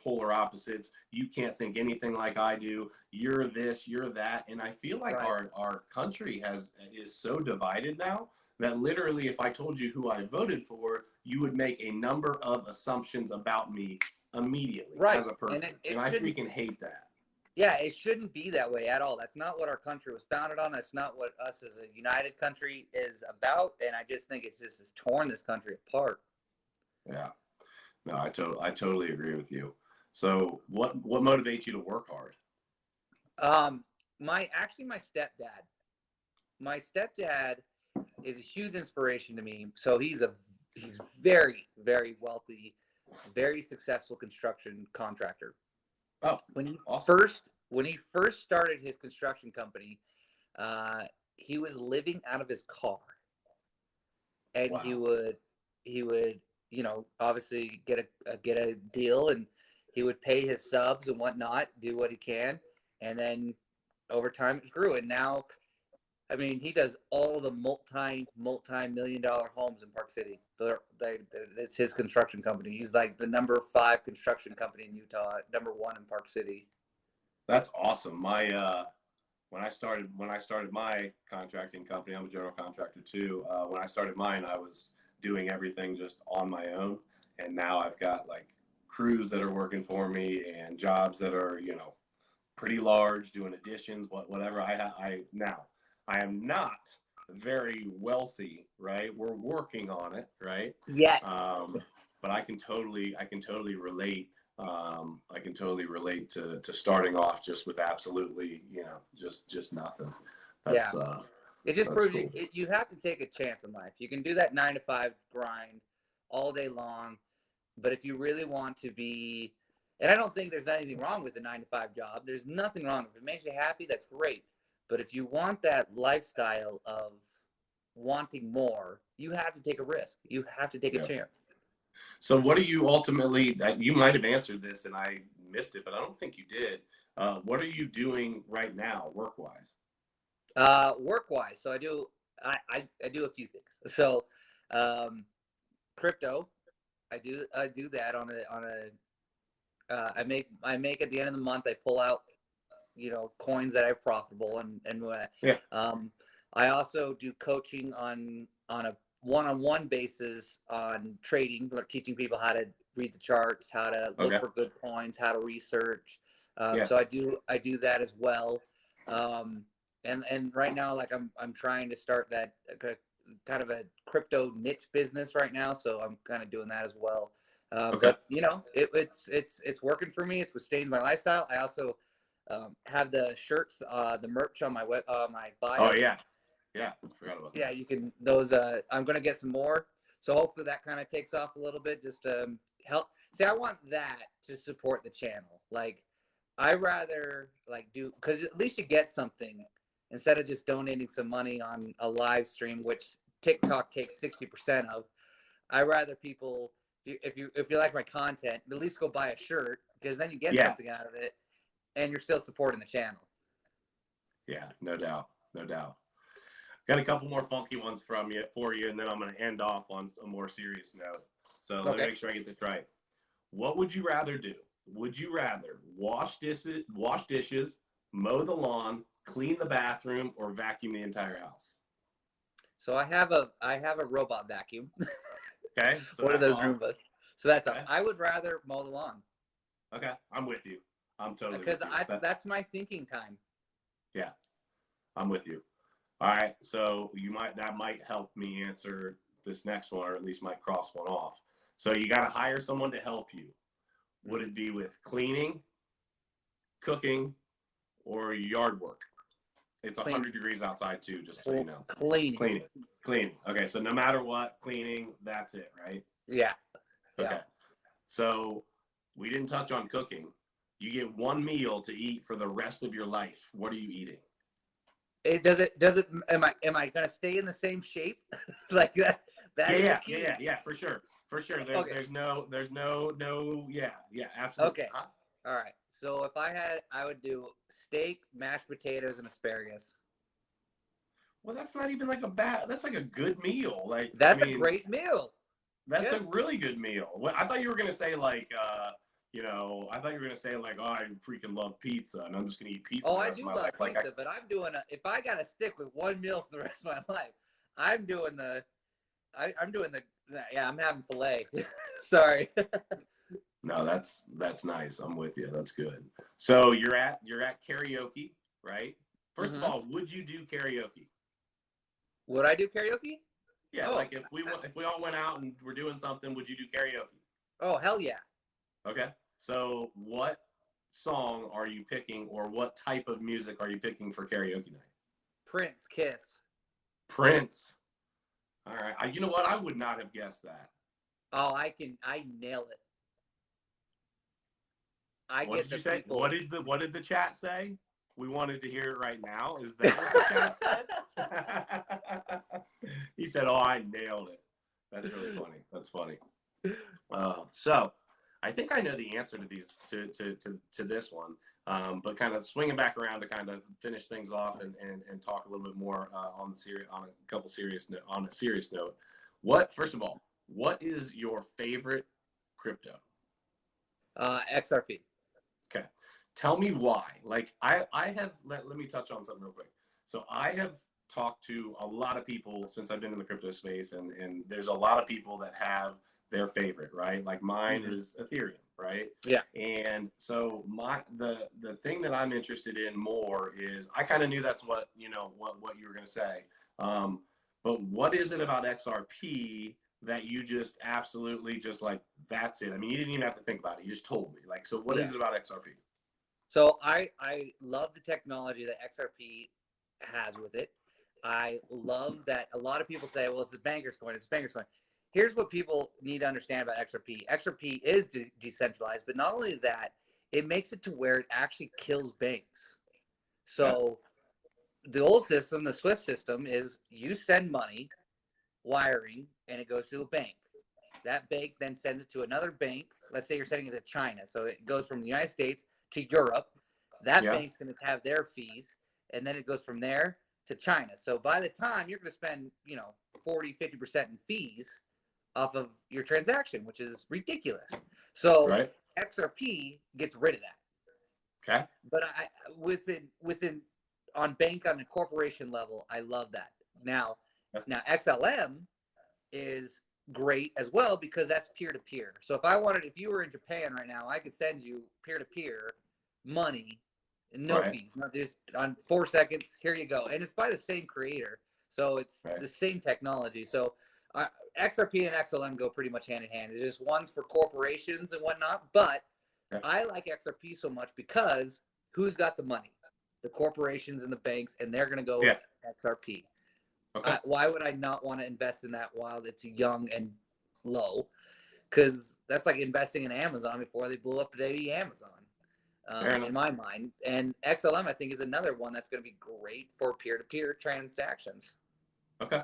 polar opposites. You can't think anything like I do. You're this, you're that, and I feel like our country is so divided now that literally, if I told you who I voted for, you would make a number of assumptions about me immediately as a person, and I freaking hate that. Yeah, it shouldn't be that way at all. That's not what our country was founded on. That's not what us as a united country is about. And I just think it's torn this country apart. Yeah, no, I totally agree with you. So, what motivates you to work hard? My stepdad. My stepdad is a huge inspiration to me. So he's very, very wealthy, very successful construction contractor. Oh, when he awesome. first started his construction company, he was living out of his car, and he would obviously get a deal, and he would pay his subs and whatnot, do what he can, and then over time it grew, and now, I mean, he does all the multi-million-dollar homes in Park City. It's his construction company. He's like the number 5 construction company in Utah, number 1 in Park City. That's awesome. My when I started my contracting company, I'm a general contractor too. When I started mine, I was doing everything just on my own, and now I've got like crews that are working for me and jobs that are, you know, pretty large, doing additions, whatever. I am not very wealthy, right? We're working on it, right? Yet. But I can totally relate. I can totally relate to starting off just with absolutely, you know, just nothing. That's Yeah. It just that's proves cool. you have to take a chance in life. You can do that 9 to 5 grind all day long, but if you really want to be, and I don't think there's anything wrong with the 9 to 5 job. There's nothing wrong. If it makes you happy, that's great. But if you want that lifestyle of wanting more, you have to take a risk. You have to take a Yeah. chance. So what do you ultimately? You might have answered this and I missed it, but I don't think you did. What are you doing right now, work wise? Work wise, so I do a few things. So um, crypto, I do that I make at the end of the month. I pull out, you know, coins that are profitable, and Yeah. I also do coaching on a one-on-one basis on trading, teaching people how to read the charts, how to look Okay. for good coins, how to research. Yeah. So I do that as well. Um, and right now, like I'm trying to start that kind of a crypto niche business right now. So I'm kind of doing that as well. Okay. But you know, it's working for me. It's sustaining my lifestyle. I also have the shirts, the merch on my bio. Oh yeah. Yeah. Forgot about Yeah, that. you can those. I'm gonna get some more, so hopefully that kind of takes off a little bit. Just help. See, I want that to support the channel. Like, I rather like do because at least you get something instead of just donating some money on a live stream, which TikTok takes 60% of. I rather people if you like my content, at least go buy a shirt because then you get Yeah. something out of it, and you're still supporting the channel. Yeah. No doubt. No doubt. Got a couple more funky ones for you, and then I'm going to end off on a more serious note. So let me Okay. make sure I get this right. What would you rather do? Would you rather wash dishes, mow the lawn, clean the bathroom, or vacuum the entire house? So I have a robot vacuum. Okay, so One of that's those off. Roombas. So that's Okay, I would rather mow the lawn okay, I'm with you. I'm totally because with you. that's my thinking time. Yeah, I'm with you. All right, so that might help me answer this next one, or at least might cross one off. So you got to hire someone to help you. Would it be with cleaning, cooking, or yard work? It's Clean, 100 degrees outside too, just so you know. cleaning. Cleaning, cleaning. Okay, so no matter what, cleaning, that's it, right? Yeah, Okay. yeah. So we didn't touch on cooking. You get one meal to eat for the rest of your life. What are you eating? Does it am I gonna stay in the same shape like that? That is a key. Yeah, for sure. For sure. Okay. There's no, yeah, absolutely. Okay. All right. So if I would do steak, mashed potatoes, and asparagus. Well, that's not even like that's like a good meal. Like, I That's a mean, great meal. that's Yeah. a really good meal. Well, I thought you were gonna say like, I thought you were gonna say like, oh, I freaking love pizza, and I'm just gonna eat pizza Oh, the I rest of do my love life. Like, pizza, but I'm doing if I gotta stick with one meal for the rest of my life, I'm doing I'm doing yeah, I'm having filet. Sorry. no, that's nice. I'm with you. That's good. So you're at karaoke, right? First of Hmm. all, would you do karaoke? Would I do karaoke? Yeah, Oh, like if we all went out and we're doing something, would you do karaoke? oh, hell yeah. Okay. So what song are you picking, or what type of music are you picking for karaoke night? Prince, Kiss. Prince. All right. You know what? I would not have guessed that. Oh, I nail it. I What get did you the say? people. What did the chat say? We wanted to hear it right now. Is that what the chat said? He said, "Oh, I nailed it." That's really funny. That's funny. So, I think I know the answer to these to this one. But kind of swinging back around to kind of finish things off and talk a little bit more on a couple on a serious note. First of all, what is your favorite crypto? XRP. Okay. Tell me why. Like I have let me touch on something real quick. So I have talked to a lot of people since I've been in the crypto space, and there's a lot of people that have their favorite, right? Like mine Mhm. is Ethereum, right? Yeah. And so the thing that I'm interested in more is I kind of knew that's what what you were gonna say. Um, but what is it about XRP that you just absolutely just like that's it? I mean, you didn't even have to think about it. You just told me. Like, so what Yeah. is it about XRP? So I love the technology that XRP has with it. I love that a lot of people say, well, it's a banker's coin, it's a banker's coin. Here's what people need to understand about XRP. XRP is decentralized, but not only that, it makes it to where it actually kills banks. Okay. So the old system, the SWIFT system, is you send money, wiring, and it goes to a bank. That bank then sends it to another bank. Let's say you're sending it to China. So it goes from the United States to Europe. That Yeah. bank's going to have their fees. And then it goes from there to China. So by the time you're going to spend, 40, 50% in fees off of your transaction, which is ridiculous. So Right. XRP gets rid of that. Okay. But I within on bank on a corporation level, I love that. Now XLM is great as well because that's peer to peer. So if you were in Japan right now, I could send you peer to peer money, no Right. fees, not just on 4 seconds. Here you go, and it's by the same creator, so it's Right. the same technology. So XRP and XLM go pretty much hand in hand. It's just one's for corporations and whatnot, but Okay. I like XRP so much because who's got the money? The corporations and the banks, and they're going to go Yeah. XRP. Okay. Why would I not want to invest in that while it's young and low? Because that's like investing in Amazon before they blew up to be Amazon, Fair enough. in my mind. And XLM, I think, is another one that's going to be great for peer-to-peer transactions. Okay.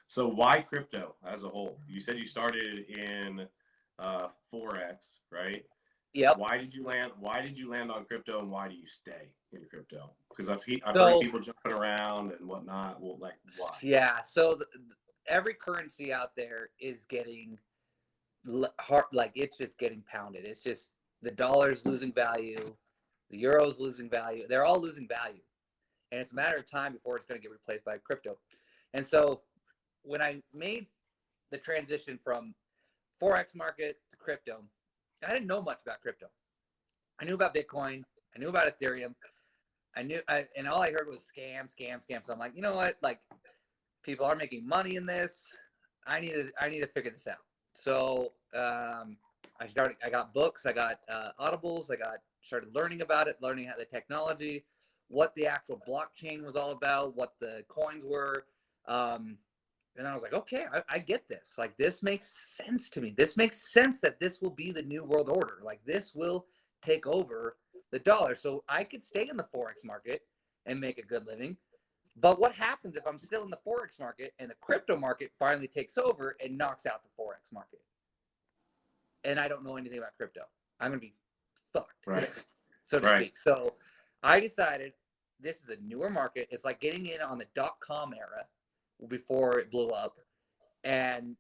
So why crypto as a whole? You said you started in Forex, right? Yep. Why did you land? Why did you land on crypto, and why do you stay in crypto? Because I've heard So people jumping around and whatnot. Well, like why? yeah, so every currency out there is getting hard, like it's just getting pounded. It's just the dollar's losing value, the euro's losing value. They're all losing value, and it's a matter of time before it's going to get replaced by crypto. And so when I made the transition from forex market to crypto, I didn't know much about crypto. I knew about Bitcoin, I knew about Ethereum, and all I heard was scam, scam, scam. So I'm like, you know what? Like, people are making money in this. I need to figure this out. So I got books, I got audibles, started learning about it, learning how the technology, what the actual blockchain was all about, what the coins were. And I was like, okay, I get this. Like, this makes sense to me. This makes sense that this will be the new world order. Like, this will take over the dollar. So I could stay in the forex market and make a good living. But what happens if I'm still in the forex market and the crypto market finally takes over and knocks out the forex market? And I don't know anything about crypto. I'm going to be fucked, Right. so to Right. speak. So I decided this is a newer market. It's like getting in on the .com era before it blew up, and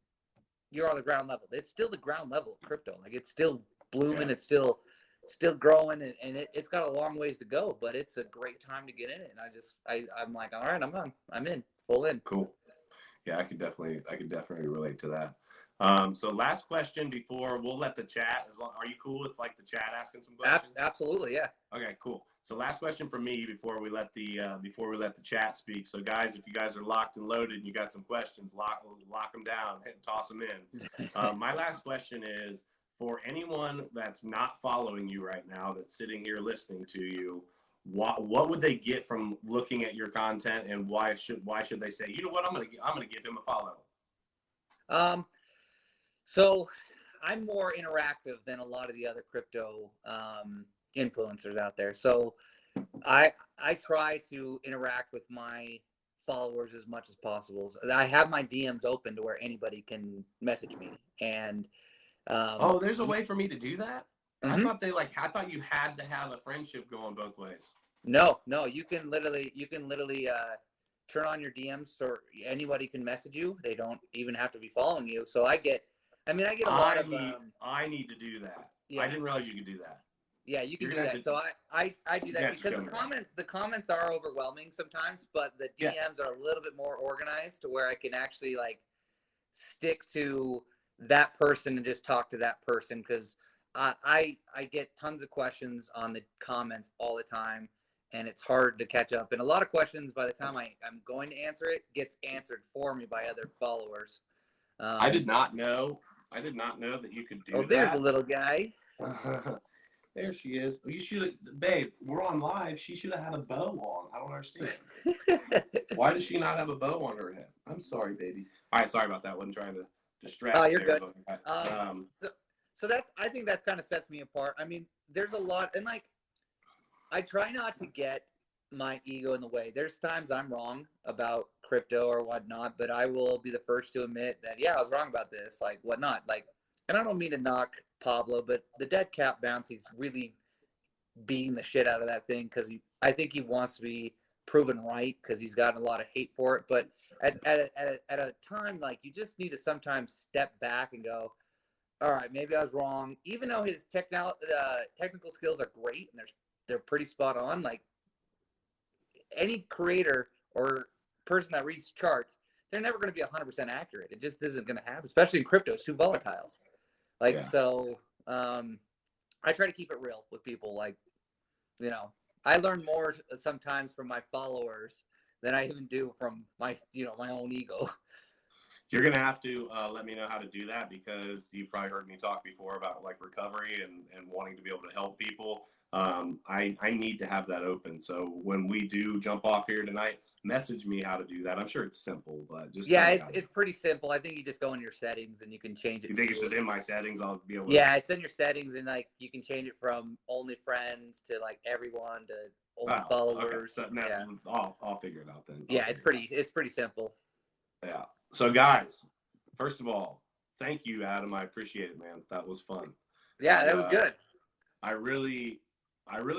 you're on the ground level. It's still the ground level of crypto. Like, it's still blooming. Yeah. It's still growing, and it's got a long ways to go, but it's a great time to get in it. And I'm like, all right, I'm in, full in. Cool. Yeah, I could definitely relate to that. So last question before we'll let the chat. Are you cool with like the chat asking some questions? Absolutely, yeah. Okay, cool. So last question from me before we let the chat speak. So guys, if you guys are locked and loaded and you got some questions, lock them down and toss them in. My last question is for anyone that's not following you right now, that's sitting here listening to you. What would they get from looking at your content, and why should they say, you know what, I'm gonna give him a follow? So I'm more interactive than a lot of the other crypto influencers out there. So I try to interact with my followers as much as possible. I have my DMs open to where anybody can message me. And oh, there's a way for me to do that? Mm-hmm. I thought you had to have a friendship going both ways. No, you can literally turn on your DMs, or anybody can message you. They don't even have to be following you. So I get a lot of I need to do that. yeah. I didn't realize you could do that. Yeah, you can You're do gonna that. have to, So I do you're gonna that have to because show me that. the comments are overwhelming sometimes, but the Yeah. DMs are a little bit more organized to where I can actually like stick to that person and just talk to that person because I get tons of questions on the comments all the time, and it's hard to catch up. And a lot of questions by the time I'm going to answer it gets answered for me by other followers. I did not know. I did not know that you could Oh, do there's a that. little guy. There she is. You should have, babe. We're on live. She should have had a bow on. I don't understand. Why does she not have a bow on her head? I'm sorry, baby. All right, sorry about that. Wasn't trying to distract. Oh, you're there, good. but, So that's I think that's kind of sets me apart. I mean, there's a lot, and like I try not to get my ego in the way. There's times I'm wrong about crypto or whatnot, but I will be the first to admit that yeah, I was wrong about this, like whatnot. Like, and I don't mean to knock Pablo, but the dead cat bounce, he's really beating the shit out of that thing because I think he wants to be proven right because he's gotten a lot of hate for it. But at a time like you just need to sometimes step back and go, all right, maybe I was wrong. Even though his technical skills are great and they're pretty spot on, like any creator or person that reads charts, they're never going to be 100% accurate. It just isn't going to happen, especially in crypto. It's too volatile. Like, yeah. so I try to keep it real with people. Like, you know, I learn more sometimes from my followers than I even do from my, my own ego. You're gonna have to let me know how to do that because you've probably heard me talk before about like recovery and wanting to be able to help people. I need to have that open. So when we do jump off here tonight, message me how to do that. I'm sure it's simple, but just yeah, it's pretty simple. I think you just go in your settings and you can change it. You think it's just in my settings? I'll be able to. Yeah, it's in your settings and like you can change it from only friends to like everyone to only followers. Okay. So now yeah. I'll figure it out then. Yeah, it's pretty simple. Yeah. So guys, first of all, thank you, Adam. I appreciate it, man. That was fun. Yeah, that was good. I really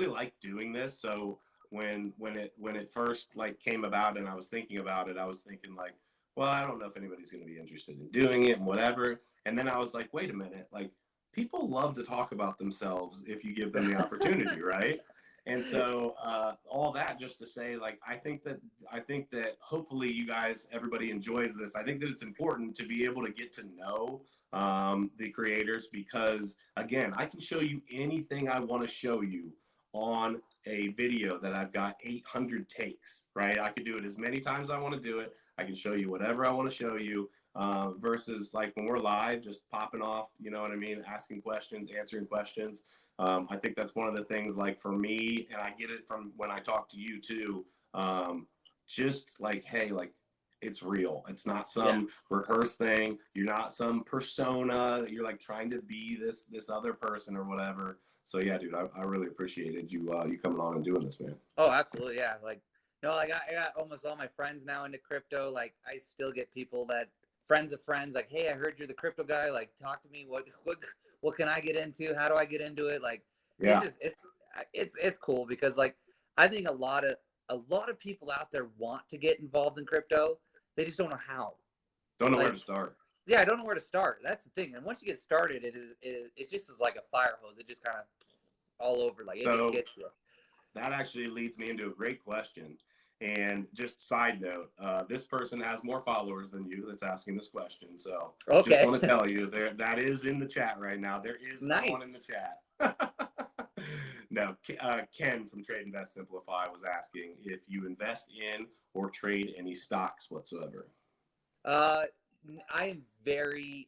like doing this. So when it first like came about and I was thinking about it, I was thinking like, well, I don't know if anybody's going to be interested in doing it and whatever. And then I was like, wait a minute, like people love to talk about themselves if you give them the opportunity, right? And so all that just to say, like, I think that hopefully you guys, everybody enjoys this. I think that it's important to be able to get to know the creators because, again, I can show you anything I want to show you on a video that I've got 800 takes, right? I could do it as many times as I want to do it. I can show you whatever I want to show you versus like when we're live, just popping off, you know what I mean? Asking questions, answering questions. I think that's one of the things like for me, and I get it from when I talk to you too, just like, hey, like it's real. It's not some rehearsed thing. You're not some persona that you're like trying to be this other person or whatever. So yeah, dude, I really appreciated you coming on and doing this, man. Oh, absolutely, yeah. Like, no, like I got almost all my friends now into crypto. Like, I still get people that friends of friends, like, hey, I heard you're the crypto guy. Like, talk to me. What can I get into? How do I get into it? Like, it's cool because like I think a lot of people out there want to get involved in crypto. They just don't know how. Don't know where to start. Yeah, I don't know where to start. That's the thing. And once you get started, it just is like a fire hose. It just kind of all over, like it just gets you. That actually leads me into a great question. And just side note, this person has more followers than you that's asking this question. So just want to tell you that is in the chat right now. There is someone in the chat. No, Ken from Trade Invest Simplify was asking if you invest in or trade any stocks whatsoever. I am very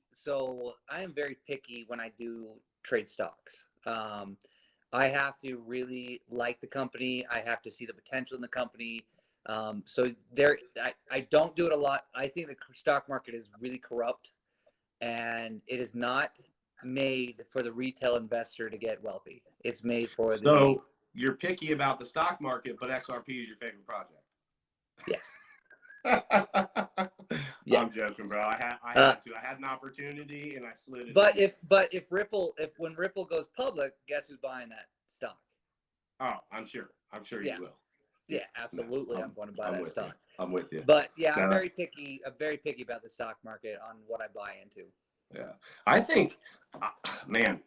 picky when I do trade stocks. I have to really like the company. I have to see the potential in the company. So I don't do it a lot. I think the stock market is really corrupt, and it is not made for the retail investor to get wealthy. It's made for So you're picky about the stock market, but XRP is your favorite project. Yes. Yeah. I'm joking, bro. I had an opportunity and I slid it. But when Ripple goes public, guess who's buying that stock? Oh, I'm sure you will. Yeah, absolutely. No, I'm going to buy that stock. I'm with you. But yeah, I'm very picky. I'm very picky about the stock market on what I buy into. Yeah, I think, man,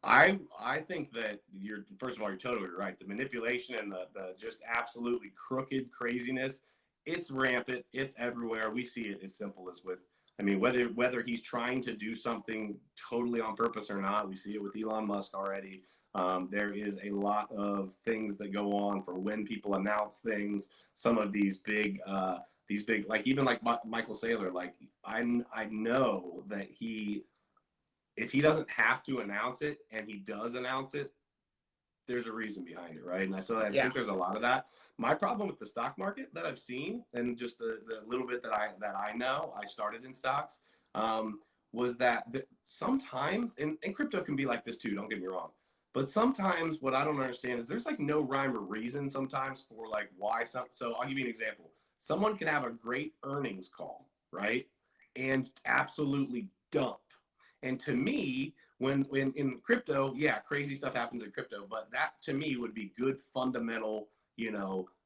I think that you're, first of all, you're totally right. The manipulation and the just absolutely crooked craziness, it's rampant. It's everywhere. We see it as simple as with, I mean, whether he's trying to do something totally on purpose or not, we see it with Elon Musk already. There is a lot of things that go on for when people announce things. Some of these big, like even like Michael Saylor, like I know that he, if he doesn't have to announce it and he does announce it, there's a reason behind it, right? And so I Yeah. think there's a lot of that. My problem with the stock market that I've seen, and just the little bit that I know, I started in stocks, was that sometimes, and crypto can be like this too. Don't get me wrong, but sometimes what I don't understand is there's like no rhyme or reason sometimes for like why some. So I'll give you an example. Someone can have a great earnings call, right, and absolutely dump. And to me, when in crypto, yeah, crazy stuff happens in crypto, but that to me would be good fundamental,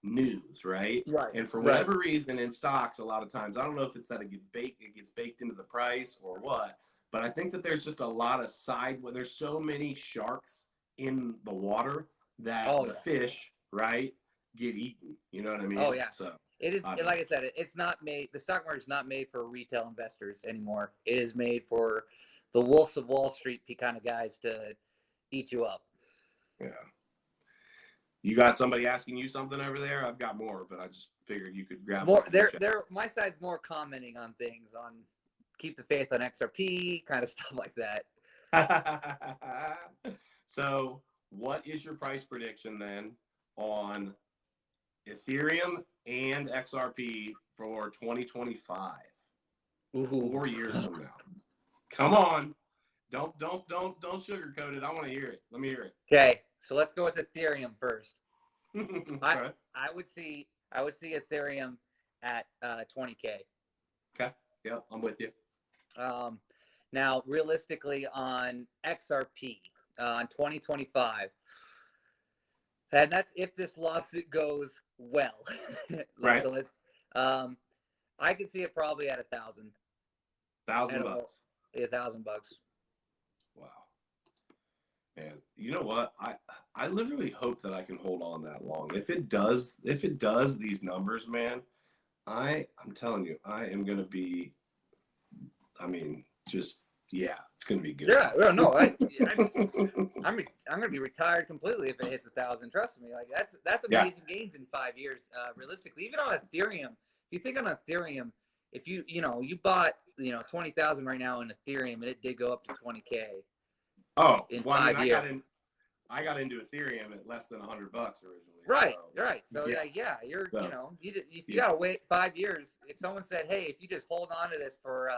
news, right? Right. And for Right. whatever reason in stocks, a lot of times, I don't know if it's that it gets baked into the price or what, but I think that there's just a lot of side where there's so many sharks in the water that Oh the yeah. fish, right, get eaten. You know what I Oh mean? yeah. So It is I like I digress. said. It's not made. The stock market is not made for retail investors anymore. It is made for the wolves of Wall Street kind of guys to eat you up. Yeah. You got somebody asking you something over there? I've got more, but I just figured you could grab More, one from the they're my side's more commenting on things, on keep the faith on XRP, kind of stuff like that. chat. So, what is your price prediction then on Ethereum and XRP for 2025? Ooh. 4 years from now. Come on. Don't sugarcoat it. I want to hear it. Let me hear it. Okay, so let's go with Ethereum first. I Okay. I would see Ethereum at 20K. Okay. Yep, I'm with you. Now, realistically, on XRP on 2025, and that's if this lawsuit goes well. Right. So let's. I could see it probably at 1,000. $1,000. $1,000. Wow. Man, you know what? I literally hope that I can hold on that long. If it does these numbers, man, I'm telling you, I am gonna be, I mean, just yeah, it's gonna be good. Yeah, no, I'm gonna be retired completely if it hits 1,000. Trust me, like that's Yeah. amazing gains in 5 years. Realistically, even on Ethereum, if you think on Ethereum, if you bought 20,000 right now in Ethereum and it did go up to 20K Oh, in well, I mean, 5 years. I got into Ethereum at less than $100 originally. Right, So, right. So yeah. yeah, you're So, if you gotta wait 5 years, if someone said, hey, if you just hold on to this for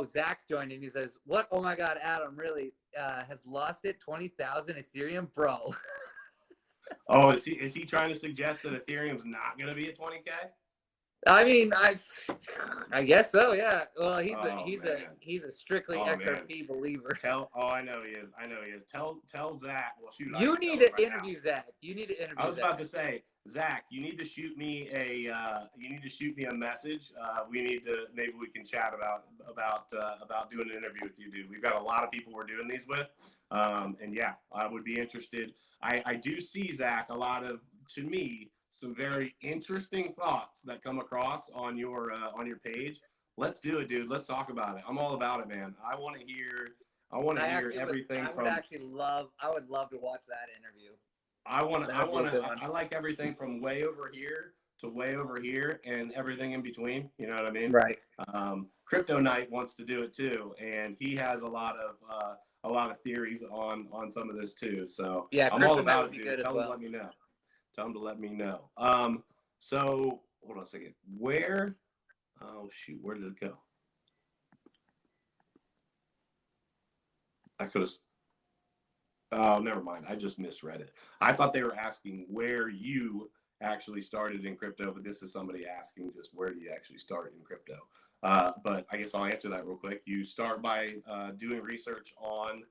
Zach's joined and he says, what? Oh my God, Adam really has lost it 20,000 Ethereum, bro. oh, is he trying to suggest that Ethereum's not gonna be at 20K? I mean, I guess so. Yeah. Well, Man. he's a strictly Oh, XRP believer. I know he is. I know he is. Tell Zach. Well, shoot, I You can need tell him to right interview now. Zach. You need to interview I was Zach. about to say, Zach, you need to shoot me a message. We need to, maybe we can chat about doing an interview with you, dude. We've got a lot of people we're doing these with, and yeah, I would be interested. I do see, Zach, a lot of, to me, some very interesting thoughts that come across on your page. Let's do it, dude. Let's talk about it. I'm all about it, man. I want to hear everything from. I would love to watch that interview. I like everything from way over here to way over here and everything in between. You know what I mean? Right. Crypto Knight wants to do it too, and he has a lot of theories on some of this too. So yeah, I'm all about it, dude. Tell him to let me know. Tell him to let me know. So hold on a second. Where? Oh shoot, where did it go? I could have. Oh, never mind. I just misread it. I thought they were asking where you actually started in crypto, but this is somebody asking just where do you actually start in crypto. But I guess I'll answer that real quick. You start by doing research on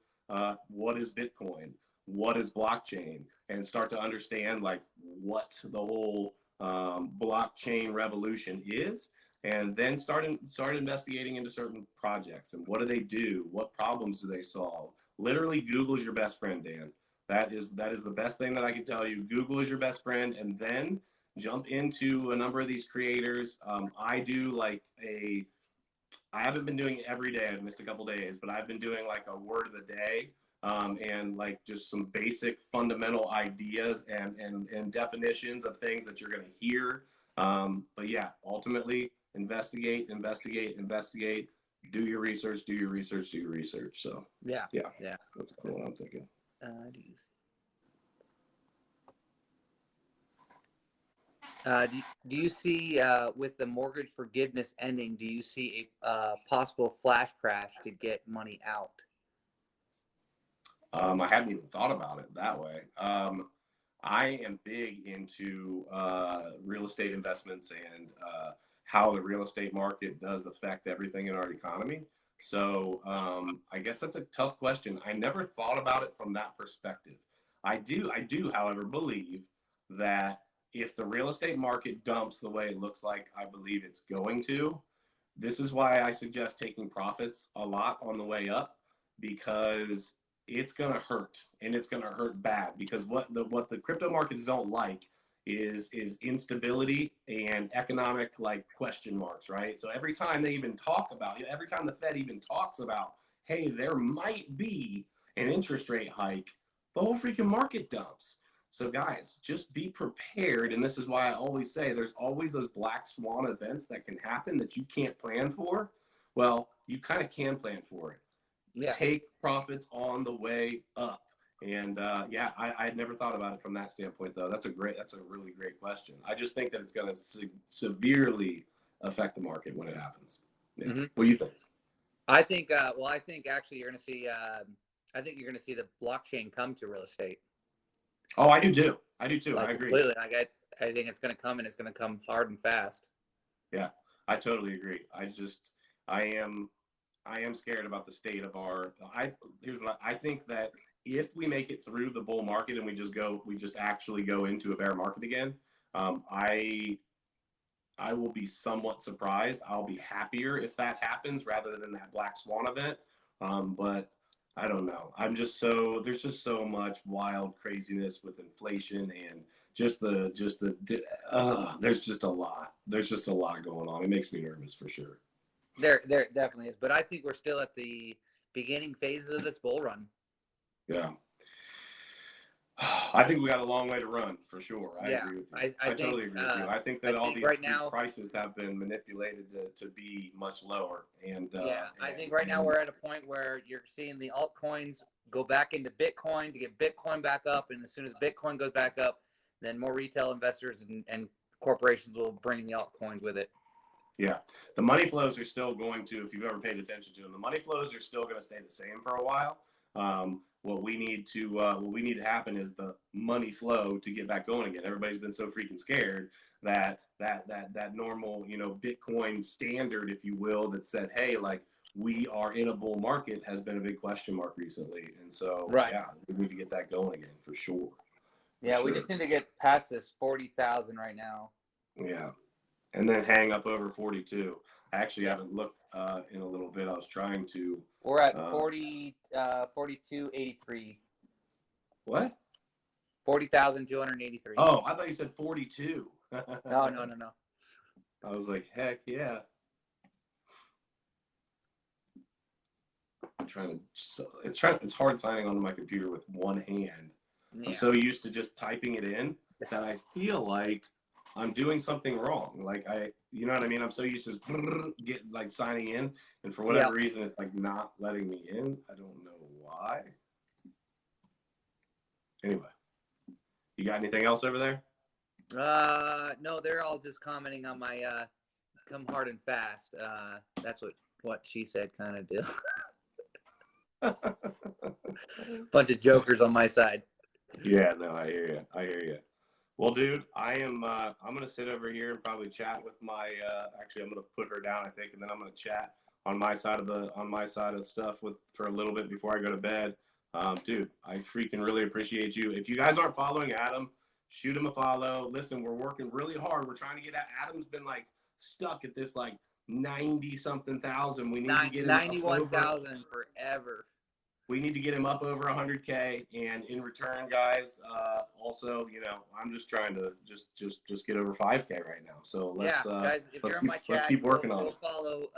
what is Bitcoin, what is blockchain, and start to understand like what the whole blockchain revolution is. and then start investigating into certain projects and what do they do, what problems do they solve. Literally, Google is your best friend, Dan. That is the best thing that I can tell you. Google is your best friend, and then jump into a number of these creators. I do like I haven't been doing it every day. I've missed a couple days, but I've been doing like a word of the day, and like just some basic fundamental ideas and definitions of things that you're going to hear. But yeah, ultimately, investigate, investigate, investigate. Do your research. Do your research. Do your research. So Yeah. yeah, Yeah. that's kind of what I'm thinking. Do you see with the mortgage forgiveness ending, do you see a possible flash crash to get money out? I hadn't even thought about it that way. I am big into real estate investments and how the real estate market does affect everything in our economy. So I guess that's a tough question. I never thought about it from that perspective. I do, however, believe that if the real estate market dumps the way it looks like I believe it's going to, this is why I suggest taking profits a lot on the way up, because it's going to hurt, and it's going to hurt bad, because what the crypto markets don't like is instability and economic like question marks, right? So every time they even talk about, every time the Fed even talks about, hey, there might be an interest rate hike, the whole freaking market dumps. So guys, just be prepared. And this is why I always say there's always those black swan events that can happen that you can't plan for. Well, you kind of can plan for it. Yeah. Take profits on the way up. And yeah, I had never thought about it from that standpoint, though. That's a really great question. I just think that it's going to severely affect the market when it happens. Yeah. Mm-hmm. What do you think? I think, I think actually you're going to see, I think you're going to see the blockchain come to real estate. Oh, I do too. I Like, agree. Completely. Like, I think it's going to come, and it's going to come hard and fast. Yeah, I totally agree. I am scared about the state of our. Here's what I think, that if we make it through the bull market and we just actually go into a bear market again, I will be somewhat surprised. I'll be happier if that happens rather than that black swan event. But I don't know. There's just so much wild craziness with inflation and there's just a lot. There's just a lot going on. It makes me nervous for sure. There definitely is. But I think we're still at the beginning phases of this bull run. Yeah. I think we got a long way to run for sure. I agree with you. I totally agree with you. I think that all these prices have been manipulated to be much lower. I think right now we're at a point where you're seeing the altcoins go back into Bitcoin to get Bitcoin back up. And as soon as Bitcoin goes back up, then more retail investors and corporations will bring the altcoins with it. Yeah. The money flows are still going to, if you've ever paid attention to them, the money flows are still going to stay the same for a while. What we need to happen is the money flow to get back going again. Everybody's been so freaking scared that normal, Bitcoin standard, if you will, that said, hey, like, we are in a bull market, has been a big question mark recently. And so, yeah, we need to get that going again for sure. Yeah, we just need to get past this 40,000 right now. Yeah. And then hang up over 42. I actually haven't looked in a little bit. I was trying to. We're at 42.83. What? 40,283. Oh, I thought you said 42. No. I was like, heck yeah. It's hard signing onto my computer with one hand. Yeah. I'm so used to just typing it in that I feel like I'm doing something wrong. Like you know what I mean? I'm so used to signing in, and for whatever reason, it's like not letting me in. I don't know why. Anyway, you got anything else over there? No, they're all just commenting on my come hard and fast. That's what she said kind of deal. Bunch of jokers on my side. Yeah, no, I hear you. Well, dude, I'm gonna sit over here and probably chat with my. Actually, I'm gonna put her down, I think, and then I'm gonna chat on my side of the stuff for a little bit before I go to bed. Dude, I freaking really appreciate you. If you guys aren't following Adam, shoot him a follow. Listen, we're working really hard. We're trying to get Adam's been like stuck at this like 90 something thousand. We need to get him 91,000 forever. We need to get him up over 100K, and in return, guys, also, you know, I'm just trying to just get over 5K right now. So let's guys, if you're in my chat, let's keep working on it. Follow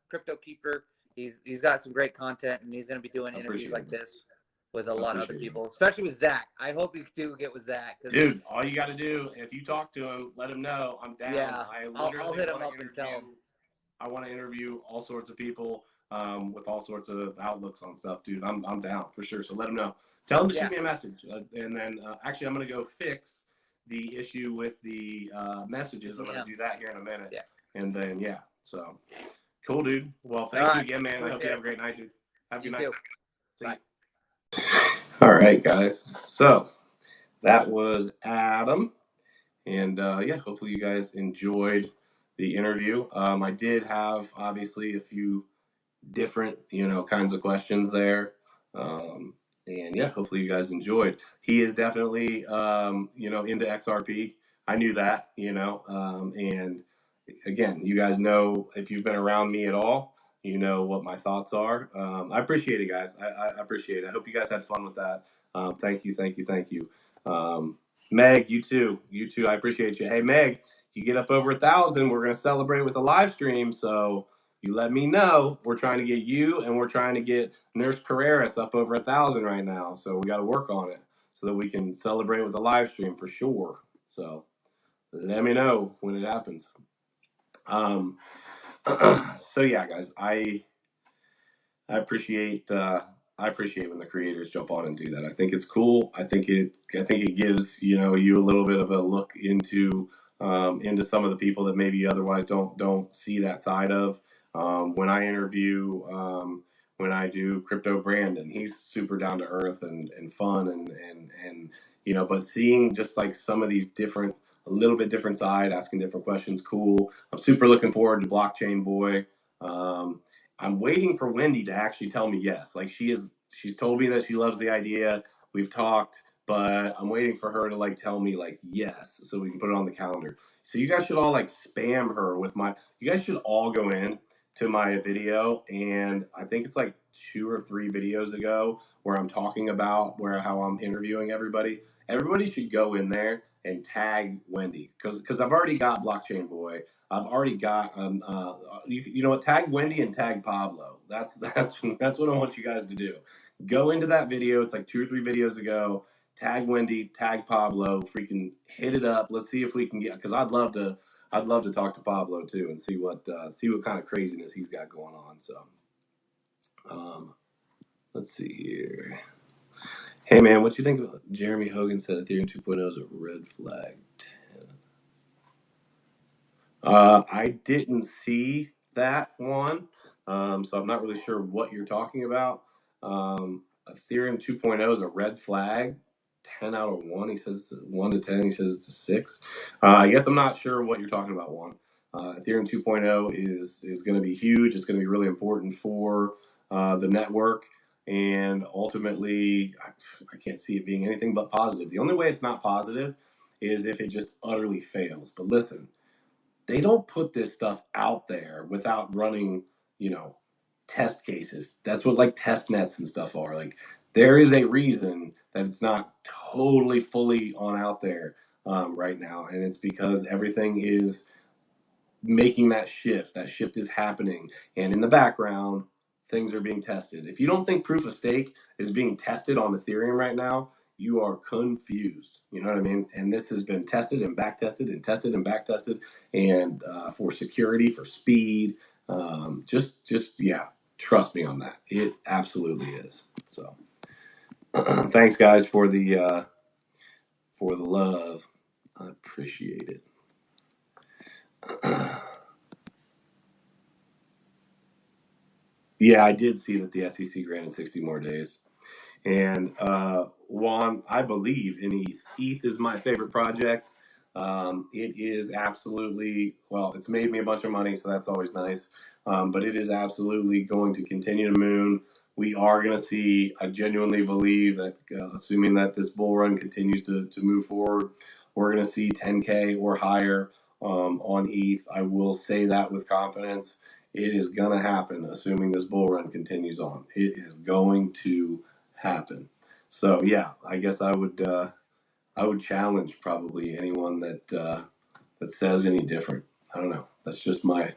Crypto Keeper. He's got some great content, and he's going to be doing interviews like this with a lot of other people, especially with Zach. I hope you do get with Zach. Dude, all you got to do, if you talk to him, let him know I'm down. Yeah, I'll hit him up and tell him. I want to interview all sorts of people with all sorts of outlooks on stuff, dude. I'm down for sure. So let him know. Tell him to shoot me a message, and then actually I'm gonna go fix the issue with the messages. I'm gonna do that here in a minute. Yeah. And then so cool, dude. Well, thank you again, man. I hope you have a great night, dude. Have a good night. See Bye. You. All right, guys. So that was Adam, and hopefully you guys enjoyed the interview. I did have obviously a few different, kinds of questions there. And hopefully you guys enjoyed. He is definitely, into XRP. I knew that, and again, you guys know, if you've been around me at all, you know what my thoughts are. I appreciate it, guys. I appreciate it. I hope you guys had fun with that. Thank you. Meg, you too. I appreciate you. Hey, Meg, you get up over 1,000. We're going to celebrate with a live stream. So you let me know. We're trying to get you, and we're trying to get Nurse Carreras up over 1,000 right now. So we got to work on it so that we can celebrate with a live stream for sure. So let me know when it happens. So yeah, guys, I appreciate when the creators jump on and do that. I think it's cool. I think it gives you a little bit of a look into some of the people that maybe otherwise don't see that side of. When I interview, when I do Crypto Brandon, he's super down to earth and fun and but seeing just like some of these a little bit different side, asking different questions, cool. I'm super looking forward to Blockchain Boy. I'm waiting for Wendy to actually tell me yes. Like she's told me that she loves the idea. We've talked, but I'm waiting for her to tell me yes, so we can put it on the calendar. So you guys should all spam her with you guys should all go in to my video, and I think it's 2 or 3 videos ago where I'm talking about how I'm interviewing everybody. Everybody should go in there and tag Wendy because I've already got Blockchain Boy. I've already got you know what? Tag Wendy and tag Pablo. That's what I want you guys to do. Go into that video. It's 2 or 3 videos ago. Tag Wendy, tag Pablo. Freaking hit it up. Let's see if we can get, because I'd love to talk to Pablo too and see what kind of craziness he's got going on. So, let's see here. Hey man, what you think of Jeremy Hogan said Ethereum 2.0 is a red flag 10? I didn't see that one, so I'm not really sure what you're talking about. Ethereum 2.0 is a red flag 10 out of 1. He says 1 to 10. He says it's a 6. I guess I'm not sure what you're talking about. Ethereum 2.0 is going to be huge. It's going to be really important for the network. And ultimately, I can't see it being anything but positive. The only way it's not positive is if it just utterly fails. But listen, they don't put this stuff out there without running, test cases. That's what test nets and stuff are. There is a reason that it's not totally fully on out there right now. And it's because everything is making that shift. That shift is happening. And in the background, things are being tested. If you don't think proof of stake is being tested on Ethereum right now, you are confused. You know what I mean? And this has been tested and back tested and tested and back tested, and for security, for speed, trust me on that. It absolutely is. So, thanks guys for the love. I appreciate it. Yeah, I did see that the SEC granted 60 more days. And Juan, I believe in ETH. ETH is my favorite project. It is absolutely, it's made me a bunch of money, so that's always nice. But it is absolutely going to continue to moon. We are going to see, I genuinely believe that, assuming that this bull run continues to move forward, we're going to see 10K or higher on ETH. I will say that with confidence. It is going to happen, assuming this bull run continues on. It is going to happen. So yeah, I guess I would challenge probably anyone that says any different. I don't know. That's just my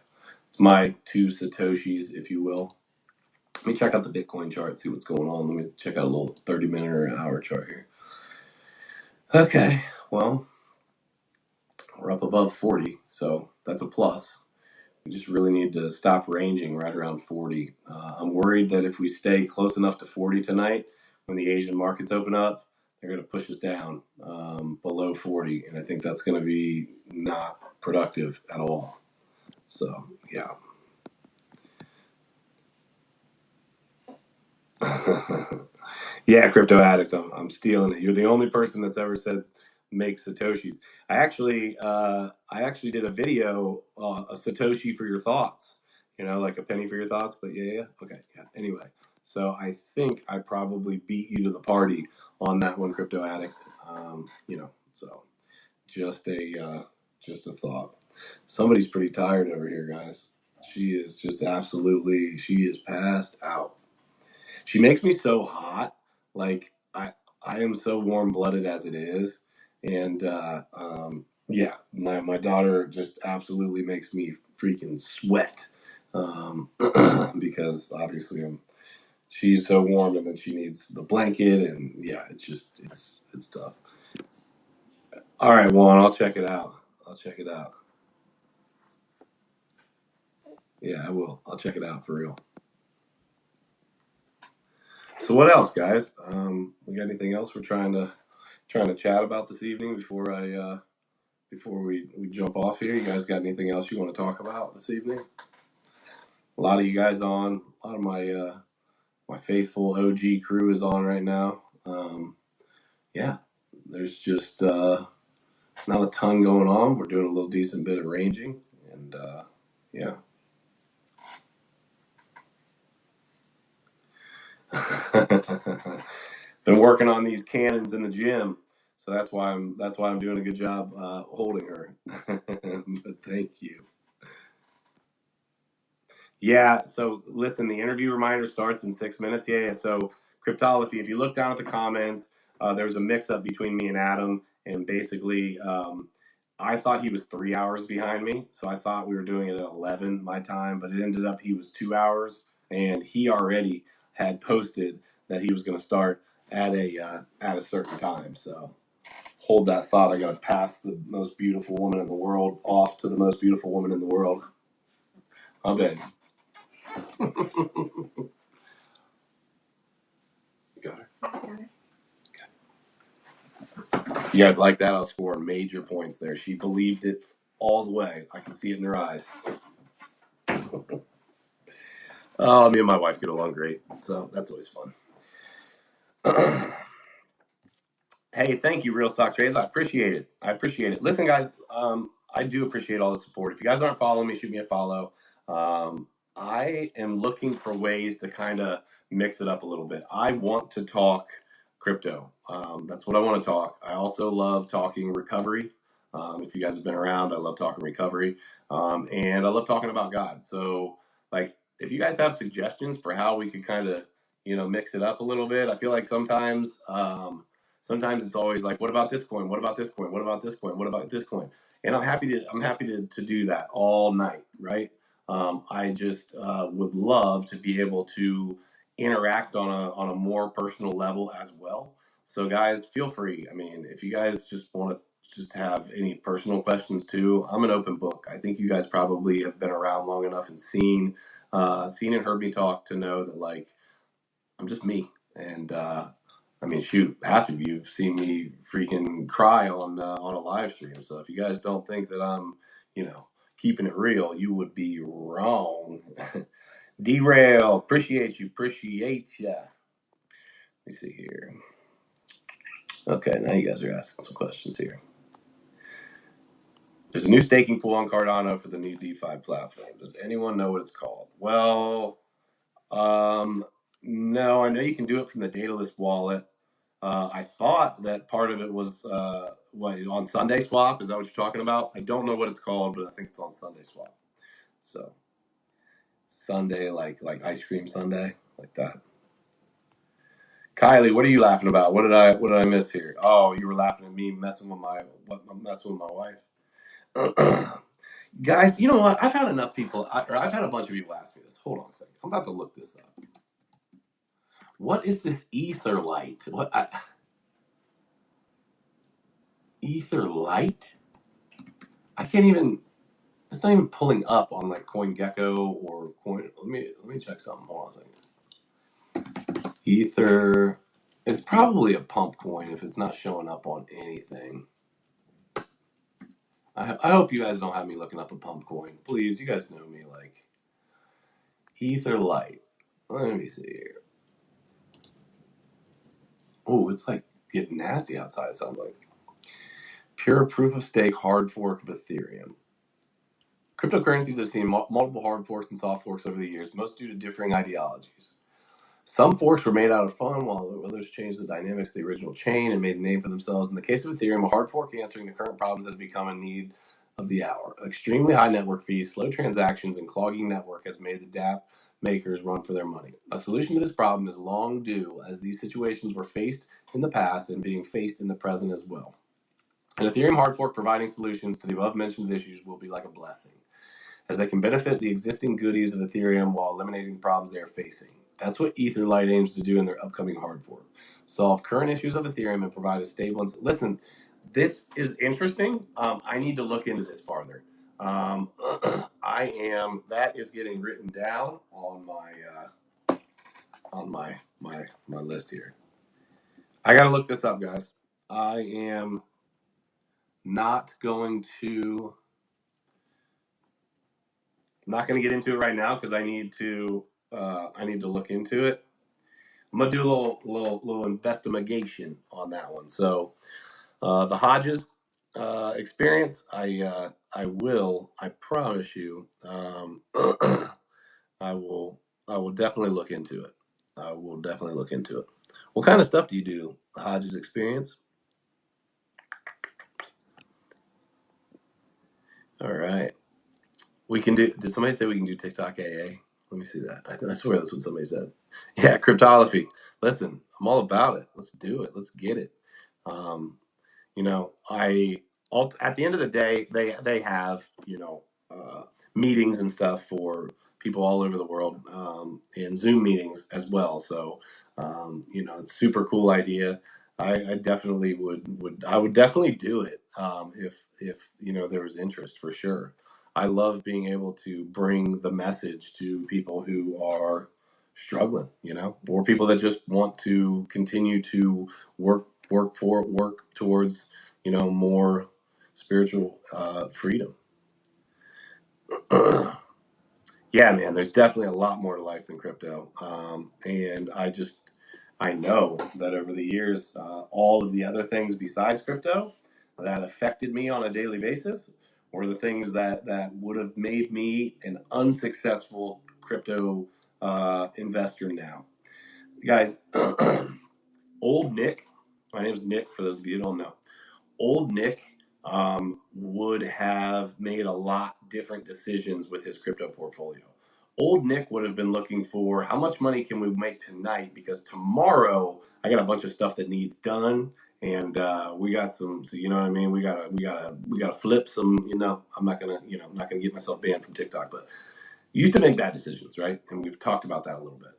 two satoshis, if you will. Let me check out the Bitcoin chart, see what's going on. Let me check out a little 30-minute or an hour chart here. Okay, well, we're up above 40, so that's a plus. We just really need to stop ranging right around 40. I'm worried that if we stay close enough to 40 tonight, when the Asian markets open up, they're going to push us down below 40, and I think that's going to be not productive at all. So, yeah. Yeah, Crypto Addict, I'm stealing it. You're the only person that's ever said make Satoshis. I actually did a video, a Satoshi for your thoughts, like a penny for your thoughts, but yeah. Okay, yeah. Anyway, so I think I probably beat you to the party on that one, Crypto Addict. So just a thought. Somebody's pretty tired over here, guys. She is she is passed out. She makes me so hot. Like I am so warm blooded as it is, and yeah, my daughter just absolutely makes me freaking sweat, because obviously she's so warm, and then she needs the blanket, and yeah, it's tough. All right, Juan, I'll check it out. Yeah, I will. I'll check it out for real. So what else, guys? We got anything else we're trying to chat about this evening before we jump off here? You guys got anything else you want to talk about this evening? A lot of you guys on. A lot of my faithful OG crew is on right now. Yeah, there's just not a ton going on. We're doing a little decent bit of ranging, and yeah. Been working on these cannons in the gym, so that's why I'm doing a good job holding her. But thank you. Yeah. So listen, the interview reminder starts in 6 minutes. Yeah. So Cryptology, if you look down at the comments, there's a mix-up between me and Adam, and basically, I thought he was 3 hours behind me, so I thought we were doing it at 11 my time, but it ended up he was 2 hours, and he already had posted that he was going to start at a certain time. So hold that thought. I got to pass the most beautiful woman in the world off to the most beautiful woman in the world. I bet. You got her. You guys like that? I'll score major points there. She believed it all the way. I can see it in her eyes. Oh, me and my wife get along great, so that's always fun. Hey, thank you, Real Stock Trades. I appreciate it. Listen, guys, I do appreciate all the support. If you guys aren't following me, shoot me a follow. I am looking for ways to kind of mix it up a little bit. I want to talk crypto. That's what I want to talk. I also love talking recovery. If you guys have been around, I love talking recovery. And I love talking about God. So, like, if you guys have suggestions for how we could kind of, mix it up a little bit, I feel like sometimes it's always like, what about this coin? What about this coin? What about this coin? What about this coin? And I'm happy to do that all night, right? I just would love to be able to interact on a more personal level as well. So guys, feel free. I mean, if you guys just want to just have any personal questions too, I'm an open book. I think you guys probably have been around long enough and seen and heard me talk to know that, like, I'm just me. And I mean, shoot, half of you have seen me freaking cry on a live stream. So if you guys don't think that I'm, keeping it real, you would be wrong. Derail, appreciate you. Let me see here. Okay, now you guys are asking some questions here. There's a new staking pool on Cardano for the new DeFi platform. Does anyone know what it's called? Well, no, I know you can do it from the Daedalus wallet. I thought that part of it was what on Sunday Swap. Is that what you're talking about? I don't know what it's called, but I think it's on Sunday Swap. So Sunday, like ice cream Sunday, like that. Kylie, what are you laughing about? What did I miss here? Oh, you were laughing at me messing with my wife. Guys, you know what? I've had enough people, or I've had a bunch of people ask me this. Hold on a second. I'm about to look this up. What is this ether light? Ether light? I can't even. It's not even pulling up on like CoinGecko or Coin. Let me check something. Hold on a second. Ether. It's probably a pump coin if it's not showing up on anything. I hope you guys don't have me looking up a pump coin. Please, you guys know me. Like Ether light. Let me see here. Oh, it's like getting nasty outside. It sounds like pure proof of stake hard fork of Ethereum. Cryptocurrencies have seen multiple hard forks and soft forks over the years, most due to differing ideologies. Some forks were made out of fun, while others changed the dynamics of the original chain and made a name for themselves. In the case of Ethereum, a hard fork answering the current problems has become a need of the hour. Extremely high network fees, slow transactions, and clogging network has made the dApp makers run for their money. A solution to this problem is long due, as these situations were faced in the past and being faced in the present as well. An Ethereum hard fork providing solutions to the above-mentioned issues will be like a blessing, as they can benefit the existing goodies of Ethereum while eliminating the problems they are facing. That's what Etherlight aims to do in their upcoming hard fork. Solve current issues of Ethereum and provide a stable and... Listen, this is interesting. I need to look into this farther. That is getting written down on my list here. I got to look this up, guys. I am not going to... I'm not going to get into it right now because I need to look into it. I'm gonna do a little investigation on that one. So the Hodges experience, I promise you, I will definitely look into it. I will definitely look into it. What kind of stuff do you do, the Hodges experience? All right. We can do. Did somebody say we can do TikTok AA? Let me see that. I swear that's what somebody said. Yeah, cryptography. Listen, I'm all about it. Let's do it. Let's get it. You know, at the end of the day, they have meetings and stuff for people all over the world, and Zoom meetings as well. So it's a super cool idea. I definitely would definitely do it if there was interest for sure. I love being able to bring the message to people who are struggling, or people that just want to continue to work towards more spiritual freedom. Yeah, man, there's definitely a lot more to life than crypto, and I know that over the years, all of the other things besides crypto that affected me on a daily basis were the things that would have made me an unsuccessful crypto investor now. Guys, old Nick, my name is Nick for those of you who don't know, old Nick would have made a lot different decisions with his crypto portfolio. Old Nick would have been looking for how much money can we make tonight, because tomorrow I got a bunch of stuff that needs done, and we got some. So you know what I mean? We gotta flip some. I'm not gonna get myself banned from TikTok, but used to make bad decisions, right? And we've talked about that a little bit.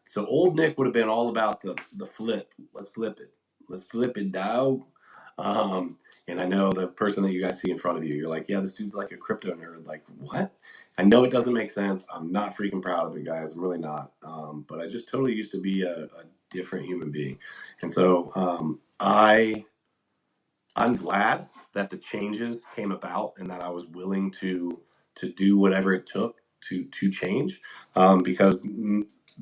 So old Nick would have been all about the flip. Let's flip it. Let's flip it, dog. And I know the person that you guys see in front of you, you're like, yeah, this dude's like a crypto nerd. Like, what? I know it doesn't make sense. I'm not freaking proud of it, guys. I'm really not. But I just totally used to be a different human being. And so I'm glad that the changes came about and that I was willing to do whatever it took to change, because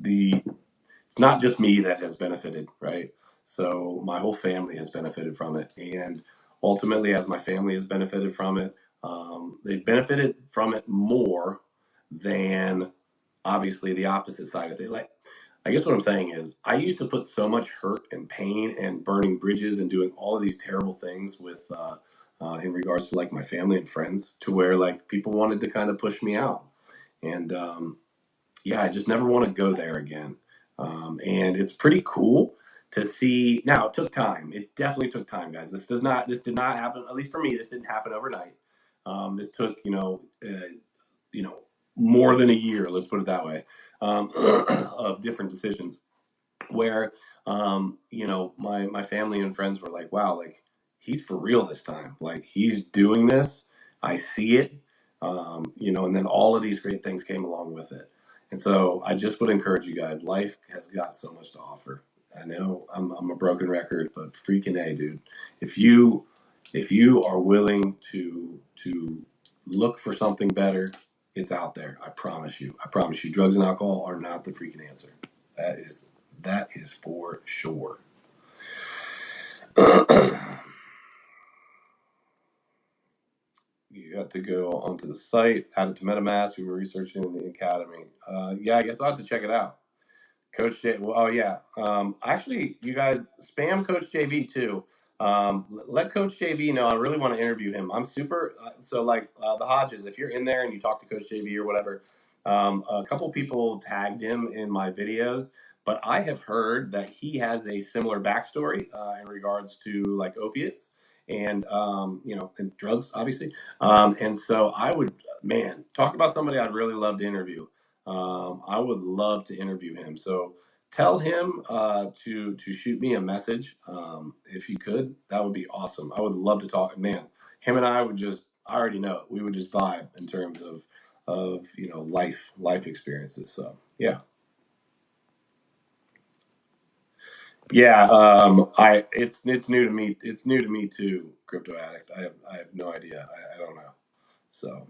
it's not just me that has benefited, right? So my whole family has benefited from it, and ultimately, as my family has benefited from it, they've benefited from it more than obviously the opposite side of it. Like, I guess what I'm saying is I used to put so much hurt and pain and burning bridges and doing all of these terrible things with in regards to like my family and friends, to where like people wanted to kind of push me out. And yeah, I just never want to go there again. And it's pretty cool to see. Now, it took time. It definitely took time, guys. This did not happen. At least for me, this didn't happen overnight. This took, you know, more than a year. Let's put it that way, of different decisions. Where, my family and friends were like, "Wow, like he's for real this time. Like he's doing this. I see it." And then all of these great things came along with it. And so I just would encourage you guys. Life has got so much to offer. I know I'm a broken record, but freaking a, dude. If you are willing to look for something better, it's out there. I promise you. I promise you. Drugs and alcohol are not the freaking answer. That is for sure. You have to go onto the site, add it to MetaMask. We were researching in the academy. Yeah, I guess I'll have to check it out. Coach J. Well, oh yeah. Actually, you guys spam Coach JV too. Let Coach JV know. I really want to interview him. I'm super. So like the Hodges, if you're in there and you talk to Coach JV or whatever, a couple people tagged him in my videos. But I have heard that he has a similar backstory in regards to like opiates and and drugs, obviously. And so I would, man, talk about somebody I'd really love to interview. I would love to interview him. So tell him to shoot me a message if you could. That would be awesome. I would love to talk. Man, him and I would just. I already know it. We would just vibe in terms of life experiences. So yeah. Yeah, it's new to me. It's new to me too, Crypto Addict. I have no idea. I don't know. So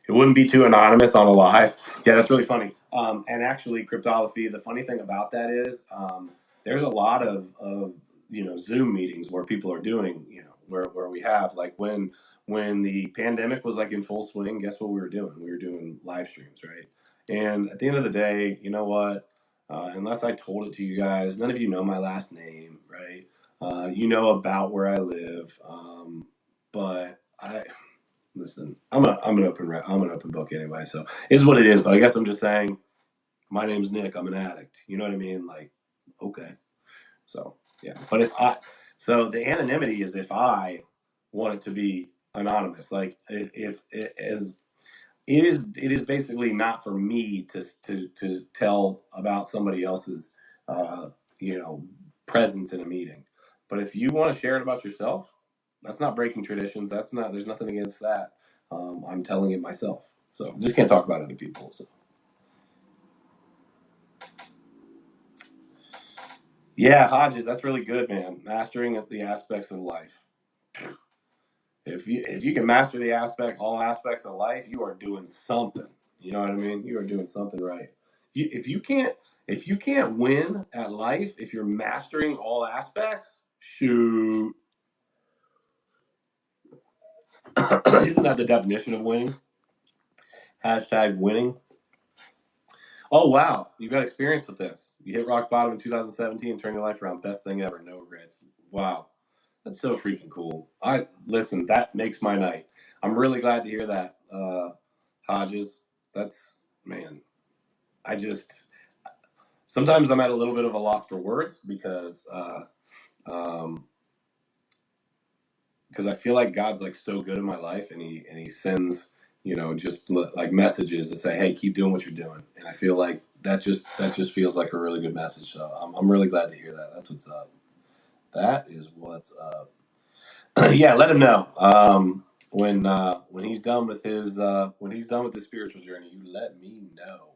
it wouldn't be too anonymous on a live. Yeah, that's really funny. And actually, cryptography. The funny thing about that is, there's a lot of Zoom meetings where people are doing where we have like when the pandemic was like in full swing. Guess what we were doing? We were doing live streams, right? And at the end of the day, you know what? Unless I told it to you guys, none of you know my last name, right? You know about where I live, but I listen. I'm an open book anyway. So it's what it is. But I guess I'm just saying, my name's Nick. I'm an addict. You know what I mean? Like, okay. So yeah. But so the anonymity is if I want it to be anonymous. Like if it is. It is basically not for me to tell about somebody else's uh, you know presence in a meeting. But if you want to share it about yourself, that's not breaking traditions. That's not. There's nothing against that. I'm telling it myself. So just can't talk about other people. So yeah, Hodges, that's really good, man. Mastering the aspects of life. If you can master all aspects of life, you are doing something. You know what I mean? You are doing something right. If you can't win at life, if you're mastering all aspects, shoot, isn't that the definition of winning? Hashtag winning. Oh wow, you got experience with this. You hit rock bottom in 2017, turn your life around. Best thing ever. No regrets. Wow, that's so freaking cool. I listen. That makes my night. I'm really glad to hear that, Hodges. That's man. I just sometimes I'm at a little bit of a loss for words um, because I feel like God's like so good in my life, and he sends just like messages to say, hey, keep doing what you're doing, and I feel like that just feels like a really good message. So I'm really glad to hear that. That's what's up. That is what's up. Yeah, let him know when he's done with his spiritual journey. You let me know.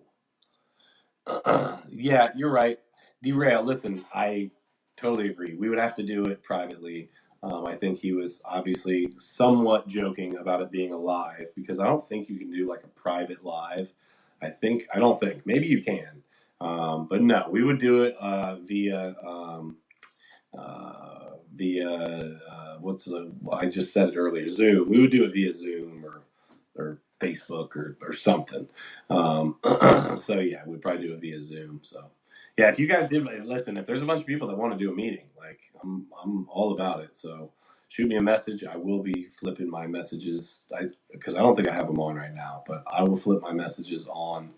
Yeah, you're right. Derail. Listen, I totally agree. We would have to do it privately. I think he was obviously somewhat joking about it being a live because I don't think you can do like a private live. I don't think. Maybe you can. But no, we would do it via I just said it earlier, Zoom. We would do it via Zoom or Facebook or something. So yeah, we'd probably do it via Zoom. So Yeah, if you guys did listen, if there's a bunch of people that want to do a meeting, like I'm all about it. So shoot me a message. I will be flipping my messages. Because I don't think I have them on right now, but I will flip my messages on.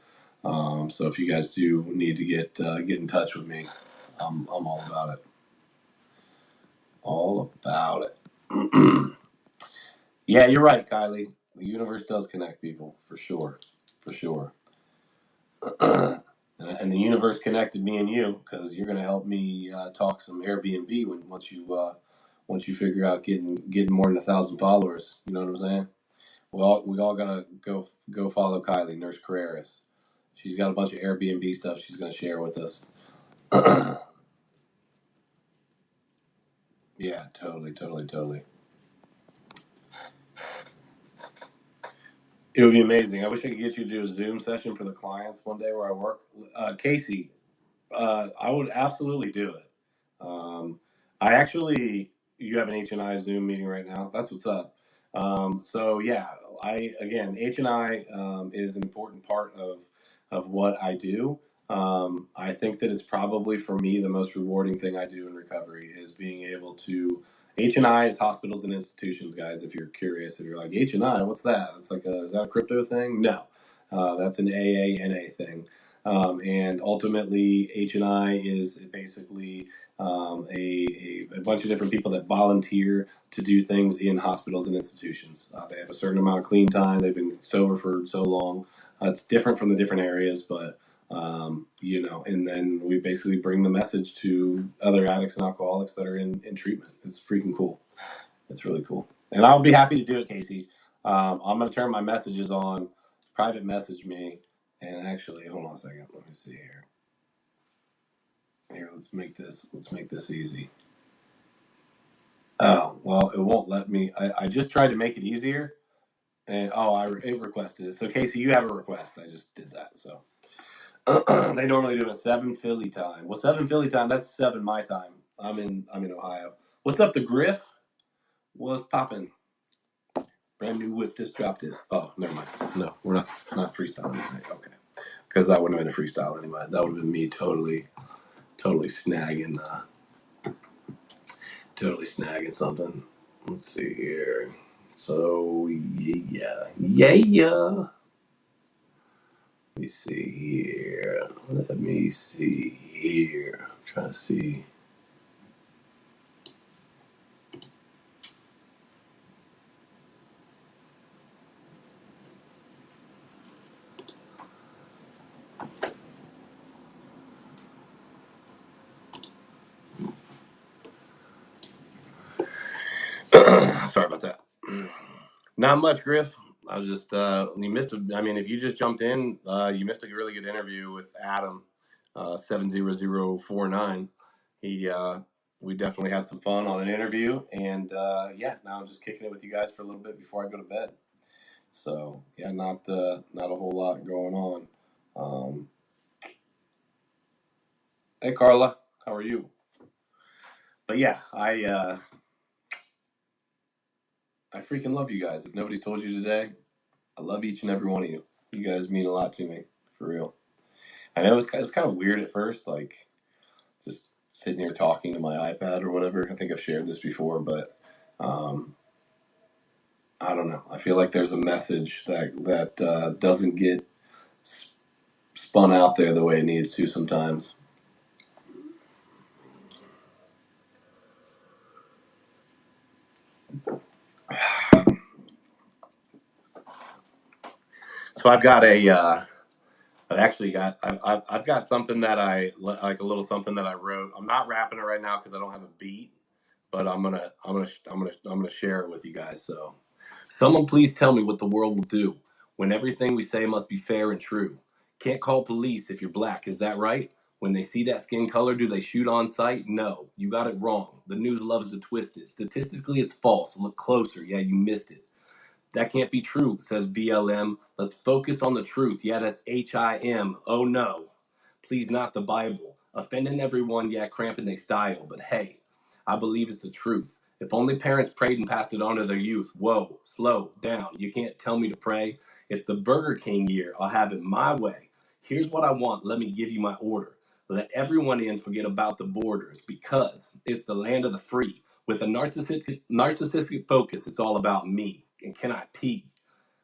So if you guys do need to get in touch with me, I'm all about it. All about it. Yeah, you're right, Kylie. The universe does connect people for sure, for sure. And the universe connected me and you because you're going to help me talk some Airbnb once you figure out getting more than 1,000 followers. You know what I'm saying? We all gotta go follow Kylie Nurse Carreras. She's got a bunch of Airbnb stuff she's going to share with us. Yeah, totally, totally, totally. It would be amazing. I wish I could get you to do a Zoom session for the clients one day where I work. Casey, I would absolutely do it. I actually, you have an H&I Zoom meeting right now. That's what's up. So yeah, H&I is an important part of what I do. I think that it's probably for me the most rewarding thing I do in recovery is being able to. H&I is hospitals and institutions, guys. If you're curious, if you're like H&I, what's that? It's like is that a crypto thing? No, that's an AANA thing. And ultimately, H&I is basically a bunch of different people that volunteer to do things in hospitals and institutions. They have a certain amount of clean time. They've been sober for so long. It's different from the different areas, but and then we basically bring the message to other addicts and alcoholics that are in treatment. It's freaking cool. It's really cool. And I'll be happy to do it, Casey. I'm going to turn my messages on, private message me, and actually, hold on a second. Let me see here. Here, let's make this easy. Oh, well, it won't let me. I just tried to make it easier, and it requested it. So, Casey, you have a request. I just did that. So, they normally do it at 7 Philly time. Well, 7 Philly time, that's 7 my time. I'm in Ohio. What's up, the Griff? What's popping? Brand new whip just dropped it. Oh, never mind. No, we're not freestyling tonight. Okay, because that wouldn't have been a freestyle anyway. That would have been me totally snagging something. Let's see here. So yeah. Let me see here. I'm trying to see. Sorry about that. Not much, Griff. I was just you missed. If you just jumped in, you missed a really good interview with Adam, 70049. We definitely had some fun on an interview, and now I'm just kicking it with you guys for a little bit before I go to bed. So yeah, not a whole lot going on. Hey Carla, how are you? But yeah, I freaking love you guys. If nobody's told you today, I love each and every one of you. You guys mean a lot to me, for real. I know it was kind of weird at first, like just sitting here talking to my iPad or whatever. I think I've shared this before, but I don't know. I feel like there's a message that doesn't get spun out there the way it needs to sometimes. So I've got I've got something that I like, a little something that I wrote. I'm not rapping it right now because I don't have a beat, but I'm gonna share it with you guys. So, someone please tell me what the world will do when everything we say must be fair and true. Can't call police if you're black, is that right? When they see that skin color, do they shoot on sight? No, you got it wrong. The news loves to twist it. Statistically, it's false. Look closer. Yeah, you missed it. That can't be true, says BLM. Let's focus on the truth. Yeah, that's HIM. Oh no. Please, not the Bible. Offending everyone, yeah, cramping they style. But hey, I believe it's the truth. If only parents prayed and passed it on to their youth. Whoa, slow down. You can't tell me to pray. It's the Burger King year. I'll have it my way. Here's what I want. Let me give you my order. Let everyone in, forget about the borders, because it's the land of the free. With a narcissistic focus, it's all about me. And can I pee?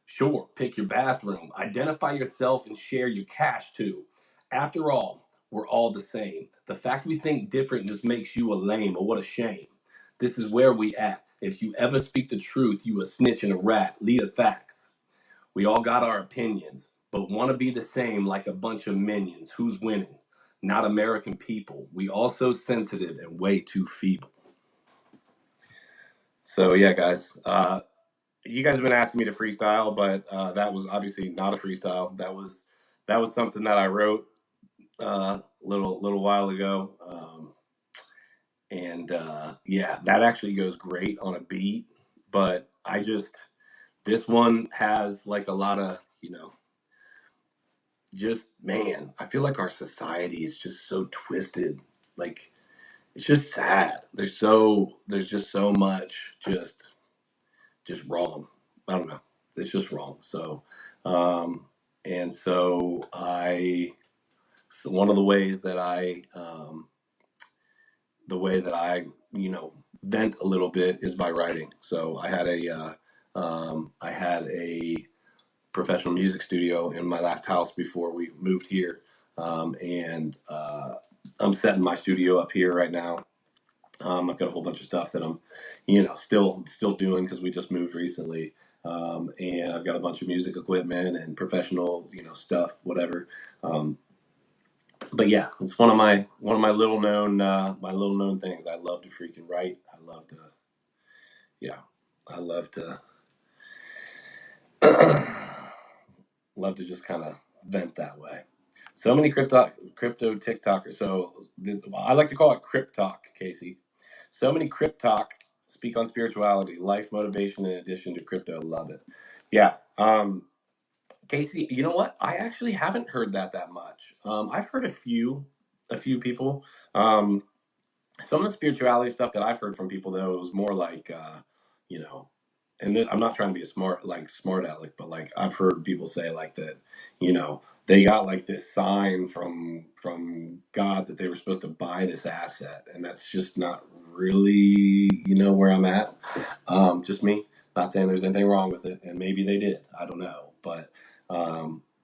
Sure, pick your bathroom. Identify yourself and share your cash too. After all, we're all the same. The fact we think different just makes you a lame, or what a shame. This is where we at. If you ever speak the truth, you a snitch and a rat. Lead the facts. We all got our opinions, but want to be the same like a bunch of minions. Who's winning? Not American people. We all so sensitive and way too feeble. So yeah, guys. You guys have been asking me to freestyle, but that was obviously not a freestyle. That was something that I wrote little while ago, and yeah, that actually goes great on a beat. But this one has like a lot of just man. I feel like our society is just so twisted. Like it's just sad. There's just so much just wrong. I don't know. It's just wrong. So, and so one of the ways that the way that I, vent a little bit is by writing. So I had a professional music studio in my last house before we moved here. And I'm setting my studio up here right now. I've got a whole bunch of stuff that I'm, still doing because we just moved recently. And I've got a bunch of music equipment and professional, stuff, whatever. But yeah, it's one of my little known things. I love to freaking write. I love to love to just kind of vent that way. So many crypto TikTokers. So I like to call it Cryptalk, Casey. So many Cryptalk speak on spirituality, life motivation, in addition to crypto. Love it. Yeah. Casey, you know what? I actually haven't heard that much. I've heard a few people. Some of the spirituality stuff that I've heard from people though was more like, you know, and I'm not trying to be a smart aleck, but like I've heard people say like that, they got like this sign from God that they were supposed to buy this asset, and that's just not really, where I'm at. Just me. Not saying there's anything wrong with it, and maybe they did. I don't know, but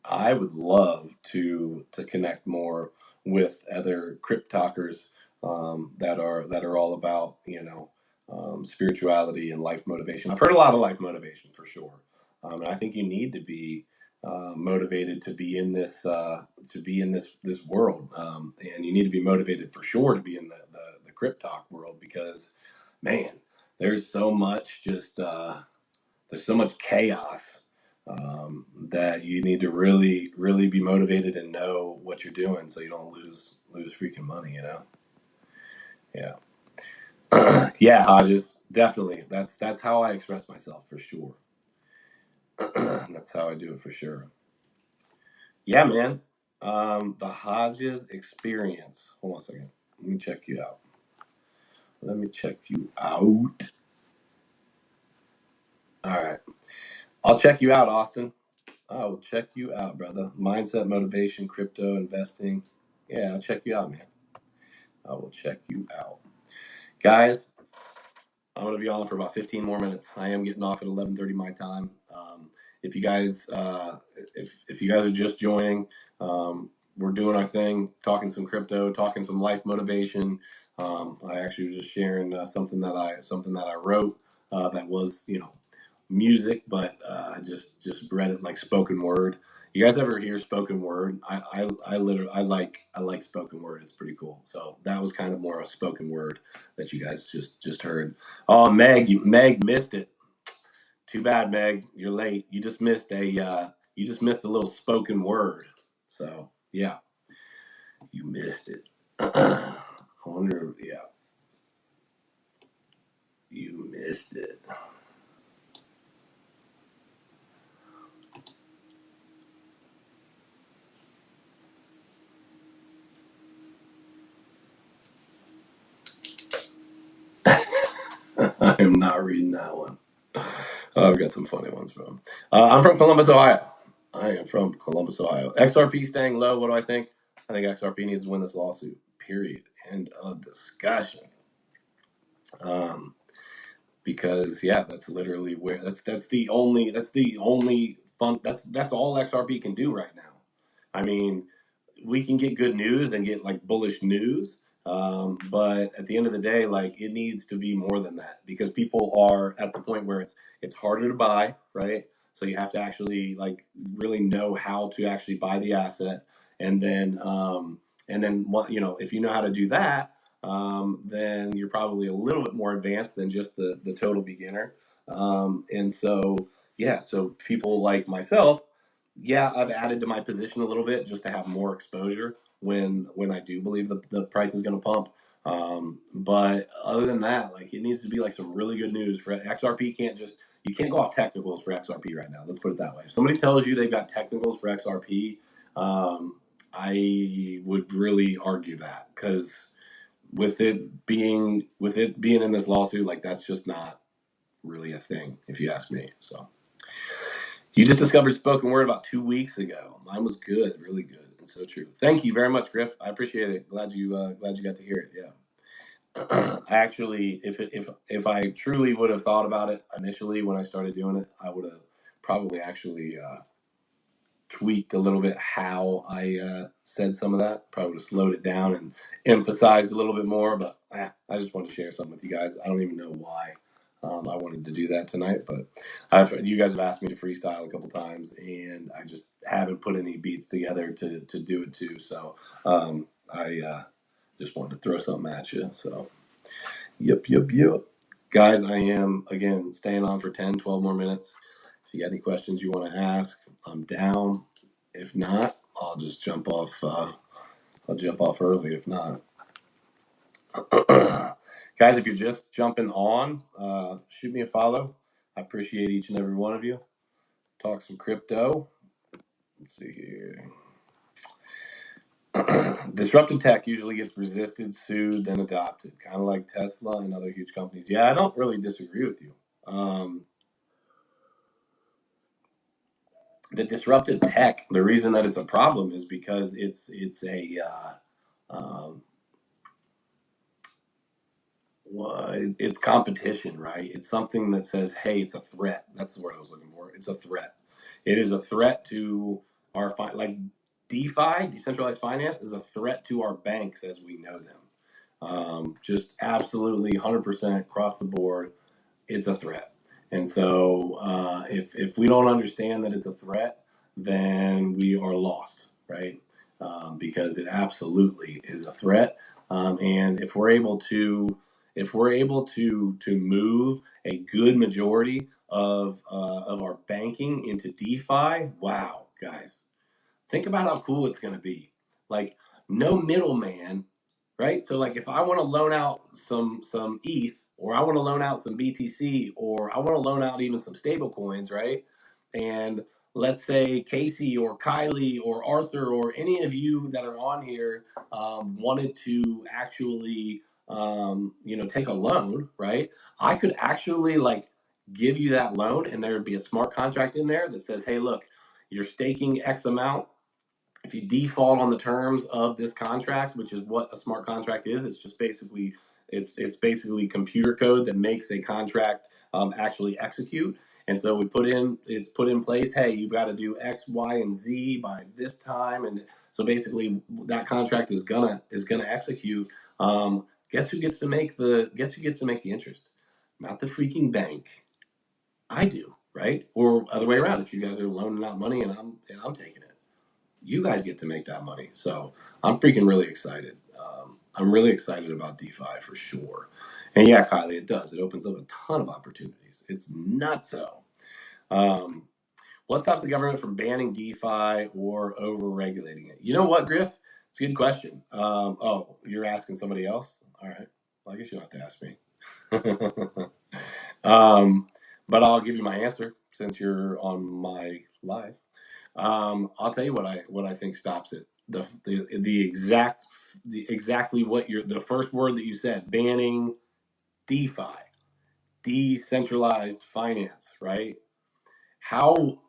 I would love to connect more with other crypt talkers that are all about spirituality and life motivation. I've heard a lot of life motivation for sure, and I think you need to be motivated to be in this world, and you need to be motivated for sure to be in the crypt talk world because, man, there's so much there's so much chaos that you need to really really be motivated and know what you're doing so you don't lose freaking money. Yeah. Yeah, Hodges, definitely. That's how I express myself for sure. That's how I do it for sure. Yeah, man. The Hodges experience. Hold on a second. Let me check you out. All right. I'll check you out, Austin. I will check you out, brother. Mindset, motivation, crypto, investing. Yeah, I'll check you out, man. I will check you out. Guys, I'm going to be on for about 15 more minutes. I am getting off at 11:30 my time. If you guys if you guys are just joining, we're doing our thing, talking some crypto, talking some life motivation. I actually was just sharing something that I wrote that was music, but I just read it like spoken word. You guys ever hear spoken word? I literally I like spoken word. It's pretty cool. So that was kind of more a spoken word that you guys just heard. Oh, Meg missed it. Too bad, Meg. You're late. You just missed a little spoken word. So yeah, you missed it. I wonder. Yeah, you missed it. I am not reading that one. I've got some funny ones from. I'm from Columbus, Ohio. I am from Columbus, Ohio. XRP staying low. What do I think? I think XRP needs to win this lawsuit. Period. End of discussion. Because yeah, that's literally where that's the only fun that's all XRP can do right now. I mean, we can get good news and get like bullish news, but at the end of the day, like it needs to be more than that because people are at the point where it's harder to buy, right? So you have to actually like really know how to actually buy the asset, and then what if you know how to do that, then you're probably a little bit more advanced than just the total beginner. And so yeah, so people like myself, yeah, I've added to my position a little bit just to have more exposure when I do believe the price is going to pump. But other than that, like it needs to be like some really good news for XRP. You can't go off technicals for XRP right now. Let's put it that way. If somebody tells you they've got technicals for XRP, I would really argue that because with it being in this lawsuit, like that's just not really a thing, if you ask me. So. You just discovered spoken word about 2 weeks ago. Mine was good, really good, and so true. Thank you very much, Griff. I appreciate it. Glad you got to hear it. Yeah. I actually, if I truly would have thought about it initially when I started doing it, I would have probably actually tweaked a little bit how I said some of that. Probably would have slowed it down and emphasized a little bit more. But I just wanted to share something with you guys. I don't even know why. I wanted to do that tonight, but you guys have asked me to freestyle a couple times, and I just haven't put any beats together to do it too. So I just wanted to throw something at you. So yep. Guys, I am, again, staying on for 10, 12 more minutes. If you got any questions you want to ask, I'm down. If not, I'll just jump off. I'll jump off early if not. Guys, if you're just jumping on, shoot me a follow. I appreciate each and every one of you. Talk some crypto. Let's see here. Disruptive tech usually gets resisted, sued, then adopted, kind of like Tesla and other huge companies. Yeah, I don't really disagree with you. The disruptive tech, the reason that it's a problem is because it's competition, right? It's something that says, hey, it's a threat. That's the word I was looking for. It's a threat. It is a threat to our like DeFi, decentralized finance, is a threat to our banks as we know them. Just absolutely 100% across the board, it's a threat. And so if we don't understand that it's a threat, then we are lost, right? Because it absolutely is a threat. And if we're able to move a good majority of our banking into DeFi, wow, guys, think about how cool it's going to be. Like no middleman, right? So like if I want to loan out some ETH, or I want to loan out some BTC, or I want to loan out even some stable coins, right? And let's say Casey or Kylie or Arthur or any of you that are on here wanted to actually take a loan, right? I could actually like give you that loan, and there would be a smart contract in there that says, hey, look, you're staking X amount. If you default on the terms of this contract, which is what a smart contract is, it's just basically it's basically computer code that makes a contract actually execute. And so it's put in place. Hey, you've got to do X, Y, and Z by this time, and so basically that contract is gonna execute. Guess who gets to make the interest? Not the freaking bank. I do, right? Or other way around. If you guys are loaning out money and I'm taking it, you guys get to make that money. So I'm freaking really excited. I'm really excited about DeFi for sure. And yeah, Kylie, it does. It opens up a ton of opportunities. It's nuts. So what stops the government from banning DeFi or over regulating it? You know what, Griff? It's a good question. Oh, you're asking somebody else? All right. Well, I guess you don't have to ask me. But I'll give you my answer since you're on my live. I'll tell you what I think stops it. Exactly what the first word that you said, banning DeFi, decentralized finance, right? How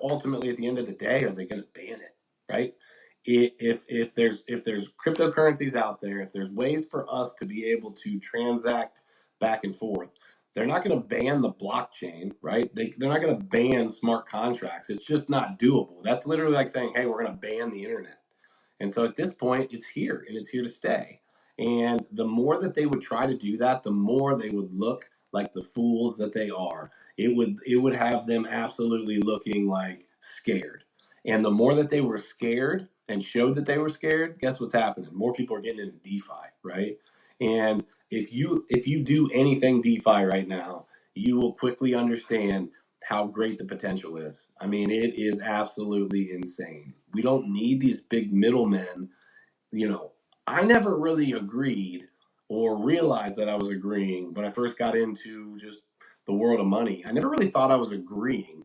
ultimately at the end of the day are they going to ban it, right? if there's cryptocurrencies out there, if there's ways for us to be able to transact back and forth, they're not going to ban the blockchain, right? They're not going to ban smart contracts. It's just not doable. That's literally like saying, hey, we're going to ban the internet. And so at this point, it's here and it's here to stay. And the more that they would try to do that, the more they would look like the fools that they are. It would have them absolutely looking like scared. And the more that they were scared and showed that they were scared, guess what's happening? More people are getting into DeFi, right? And if you do anything DeFi right now, you will quickly understand how great the potential is. I mean, it is absolutely insane. We don't need these big middlemen. You know, I never really agreed or realized that I was agreeing when I first got into just the world of money. I never really thought I was agreeing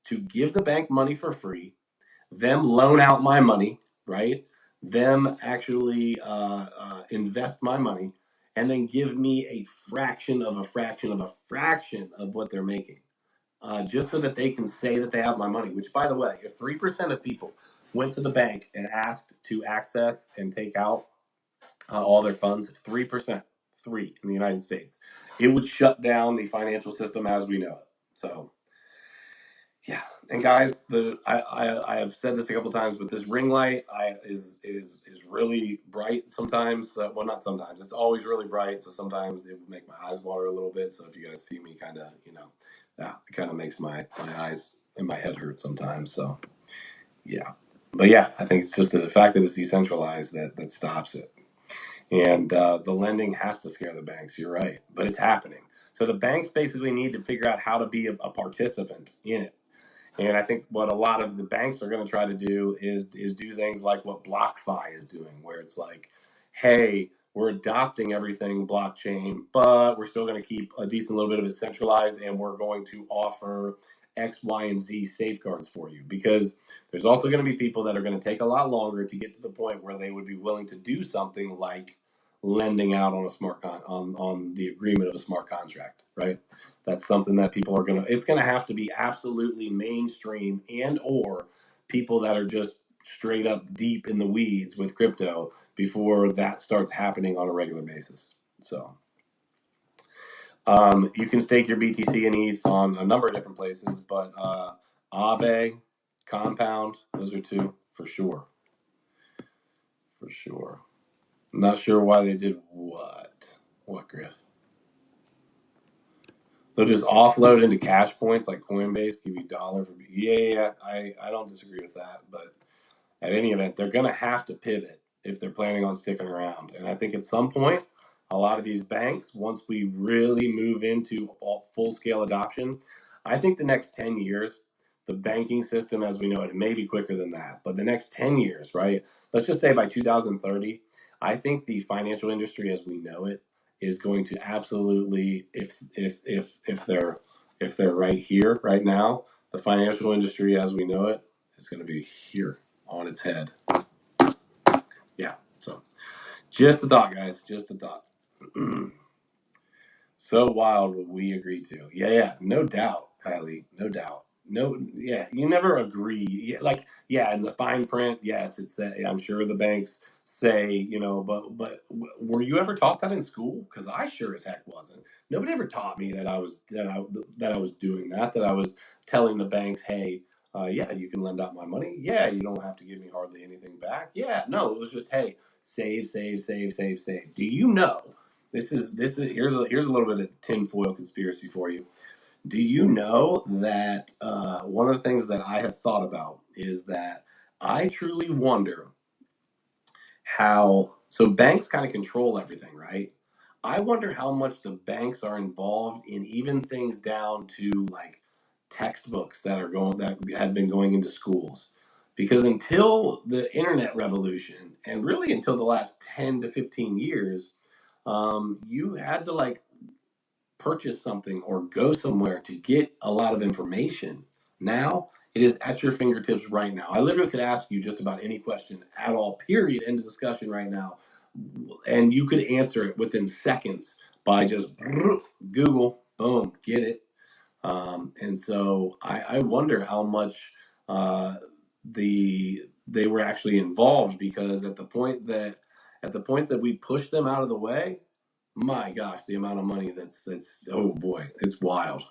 to give the bank money for free, them loan out my money, right? Them actually invest my money, and then give me a fraction of a fraction of a fraction of what they're making, just so that they can say that they have my money. Which, by the way, if 3% of people went to the bank and asked to access and take out all their funds, 3%, three in the United States, it would shut down the financial system as we know it. So, yeah. And guys, I have said this a couple times, but this ring light is really bright sometimes. Well, not sometimes. It's always really bright. So sometimes it would make my eyes water a little bit. So if you guys see me kind of, yeah, it kind of makes my eyes and my head hurt sometimes. So yeah, but yeah, I think it's just the fact that it's decentralized that stops it. And the lending has to scare the banks. You're right, but it's happening. So the banks basically need to figure out how to be a participant in it. And I think what a lot of the banks are going to try to do is do things like what BlockFi is doing, where it's like, hey, we're adopting everything blockchain, but we're still going to keep a decent little bit of it centralized, and we're going to offer X, Y, and Z safeguards for you. Because there's also going to be people that are going to take a lot longer to get to the point where they would be willing to do something like lending out on a on the agreement of a smart contract, right? That's something that people are it's gonna have to be absolutely mainstream, and or people that are just straight up deep in the weeds with crypto before that starts happening on a regular basis. So you can stake your BTC and ETH on a number of different places, but Aave, Compound, those are two for sure. For sure. Not sure why they did what. What, Griff? They'll just offload into cash points like Coinbase, give you dollar for. Yeah, I don't disagree with that. But at any event, they're going to have to pivot if they're planning on sticking around. And I think at some point, a lot of these banks, once we really move into full scale adoption, I think the next 10 years, the banking system as we know it may be quicker than that. But the next 10 years, right? Let's just say by 2030, I think the financial industry as we know it is going to absolutely, if they're right here right now, the financial industry as we know it is going to be here on its head. Yeah, so just a thought, guys, just a thought. So wild what we agree to. Yeah, no doubt, Kylie, no doubt. No, yeah, you never agree. Yeah, in the fine print, yes, it's. I'm sure the banks say, but were you ever taught that in school? Because I sure as heck wasn't. Nobody ever taught me that I was doing that. That I was telling the banks, hey, yeah, you can lend out my money. Yeah, you don't have to give me hardly anything back. Yeah, no, it was just, hey, save, save, save, save, save. Do you know? This is here's a little bit of tinfoil conspiracy for you. Do you know that one of the things that I have thought about is that I truly wonder how, so banks kind of control everything, right? I wonder how much the banks are involved in even things down to like textbooks that had been going into schools. Because until the internet revolution, and really until the last 10 to 15 years, you had to like purchase something or go somewhere to get a lot of information. Now it is at your fingertips right now. I literally could ask you just about any question at all, period, end of discussion right now. And you could answer it within seconds by just Google, boom, get it. And so I wonder how much the they were actually involved, because at the point that we pushed them out of the way, my gosh, the amount of money that's oh boy, it's wild.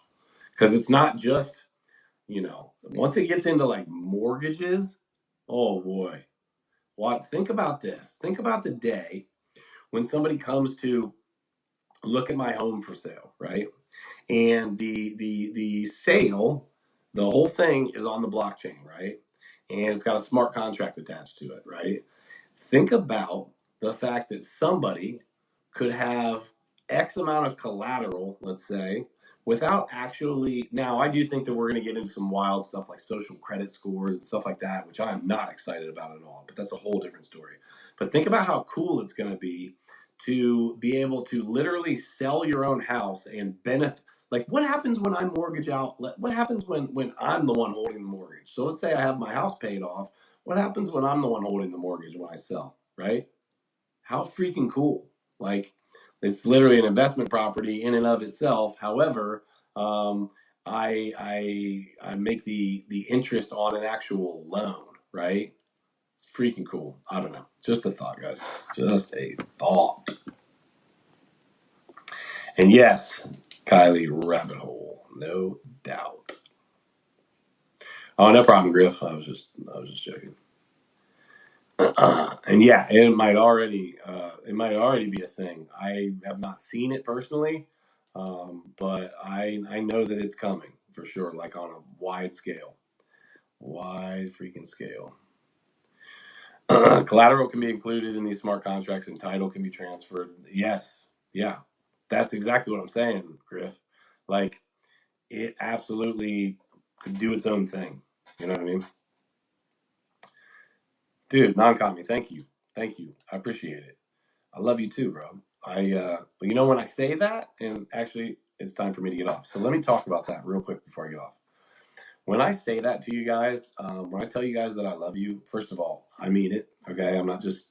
Because it's not just, once it gets into like mortgages, oh boy. Think about this. Think about the day when somebody comes to look at my home for sale, right? And the sale, the whole thing is on the blockchain, right? And it's got a smart contract attached to it, right? Think about the fact that somebody could have X amount of collateral, let's say, without actually. Now, I do think that we're going to get into some wild stuff like social credit scores and stuff like that, which I'm not excited about at all, but that's a whole different story. But think about how cool it's going to be able to literally sell your own house and benefit. Like, what happens when I mortgage out? What happens when I'm the one holding the mortgage? So let's say I have my house paid off. What happens when I'm the one holding the mortgage when I sell, right? How freaking cool. Like, it's literally an investment property in and of itself. However, I make the interest on an actual loan, right? It's freaking cool. I don't know. Just a thought, guys. Just a thought. And yes, Kylie, rabbit hole, no doubt. Oh, no problem, Griff. I was just joking. And yeah, it might already be a thing. I have not seen it personally, but I know that it's coming for sure, like on a wide freaking scale. Collateral can be included in these smart contracts, and title can be transferred. Yes, yeah, that's exactly what I'm saying, Griff. Like, it absolutely could do its own thing. You know what I mean? Dude, non-commie, thank you. I appreciate it. I love you too, bro. But when I say that, and actually, it's time for me to get off. So let me talk about that real quick before I get off. When I say that to you guys, when I tell you guys that I love you, first of all, I mean it. Okay, I'm not just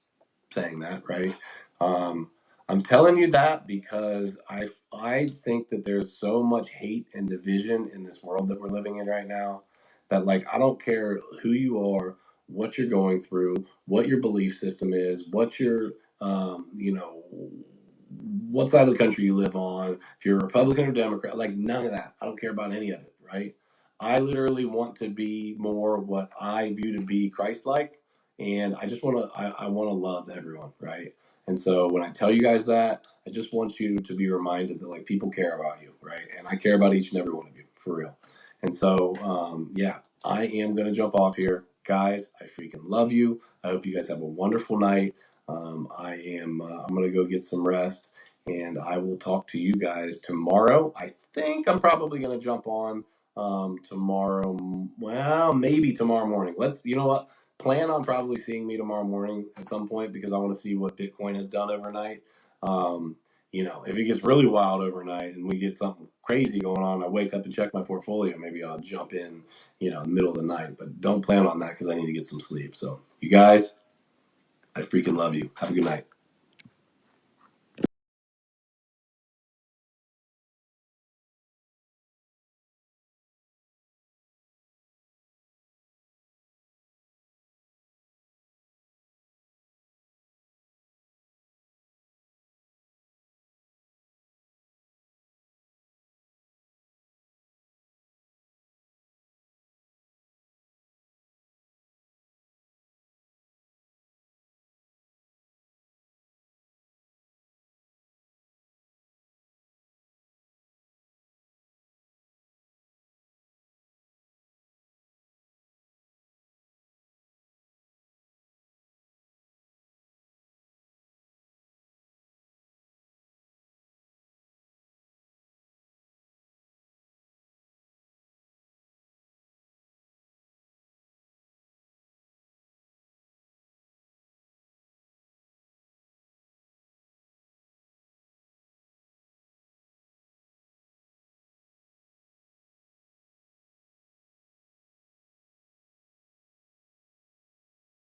saying that, right? I'm telling you that because I think that there's so much hate and division in this world that we're living in right now, that, like, I don't care who you are, what you're going through, what your belief system is, what your what side of the country you live on, if you're a Republican or Democrat, like, none of that. I don't care about any of it, right? I literally want to be more what I view to be Christ-like, and I just want to I want to love everyone, right? And so when I tell you guys that, I just want you to be reminded that, like, people care about you, right? And I care about each and every one of you, for real. And so, yeah, I am going to jump off here. Guys, I freaking love you. I hope you guys have a wonderful night. I'm going to go get some rest, and I will talk to you guys tomorrow. I think I'm probably going to jump on tomorrow. Well, maybe tomorrow morning. You know what? Plan on probably seeing me tomorrow morning at some point, because I want to see what Bitcoin has done overnight. If it gets really wild overnight and we get something crazy going on, I wake up and check my portfolio. Maybe I'll jump in, in the middle of the night. But don't plan on that, because I need to get some sleep. So, you guys, I freaking love you. Have a good night.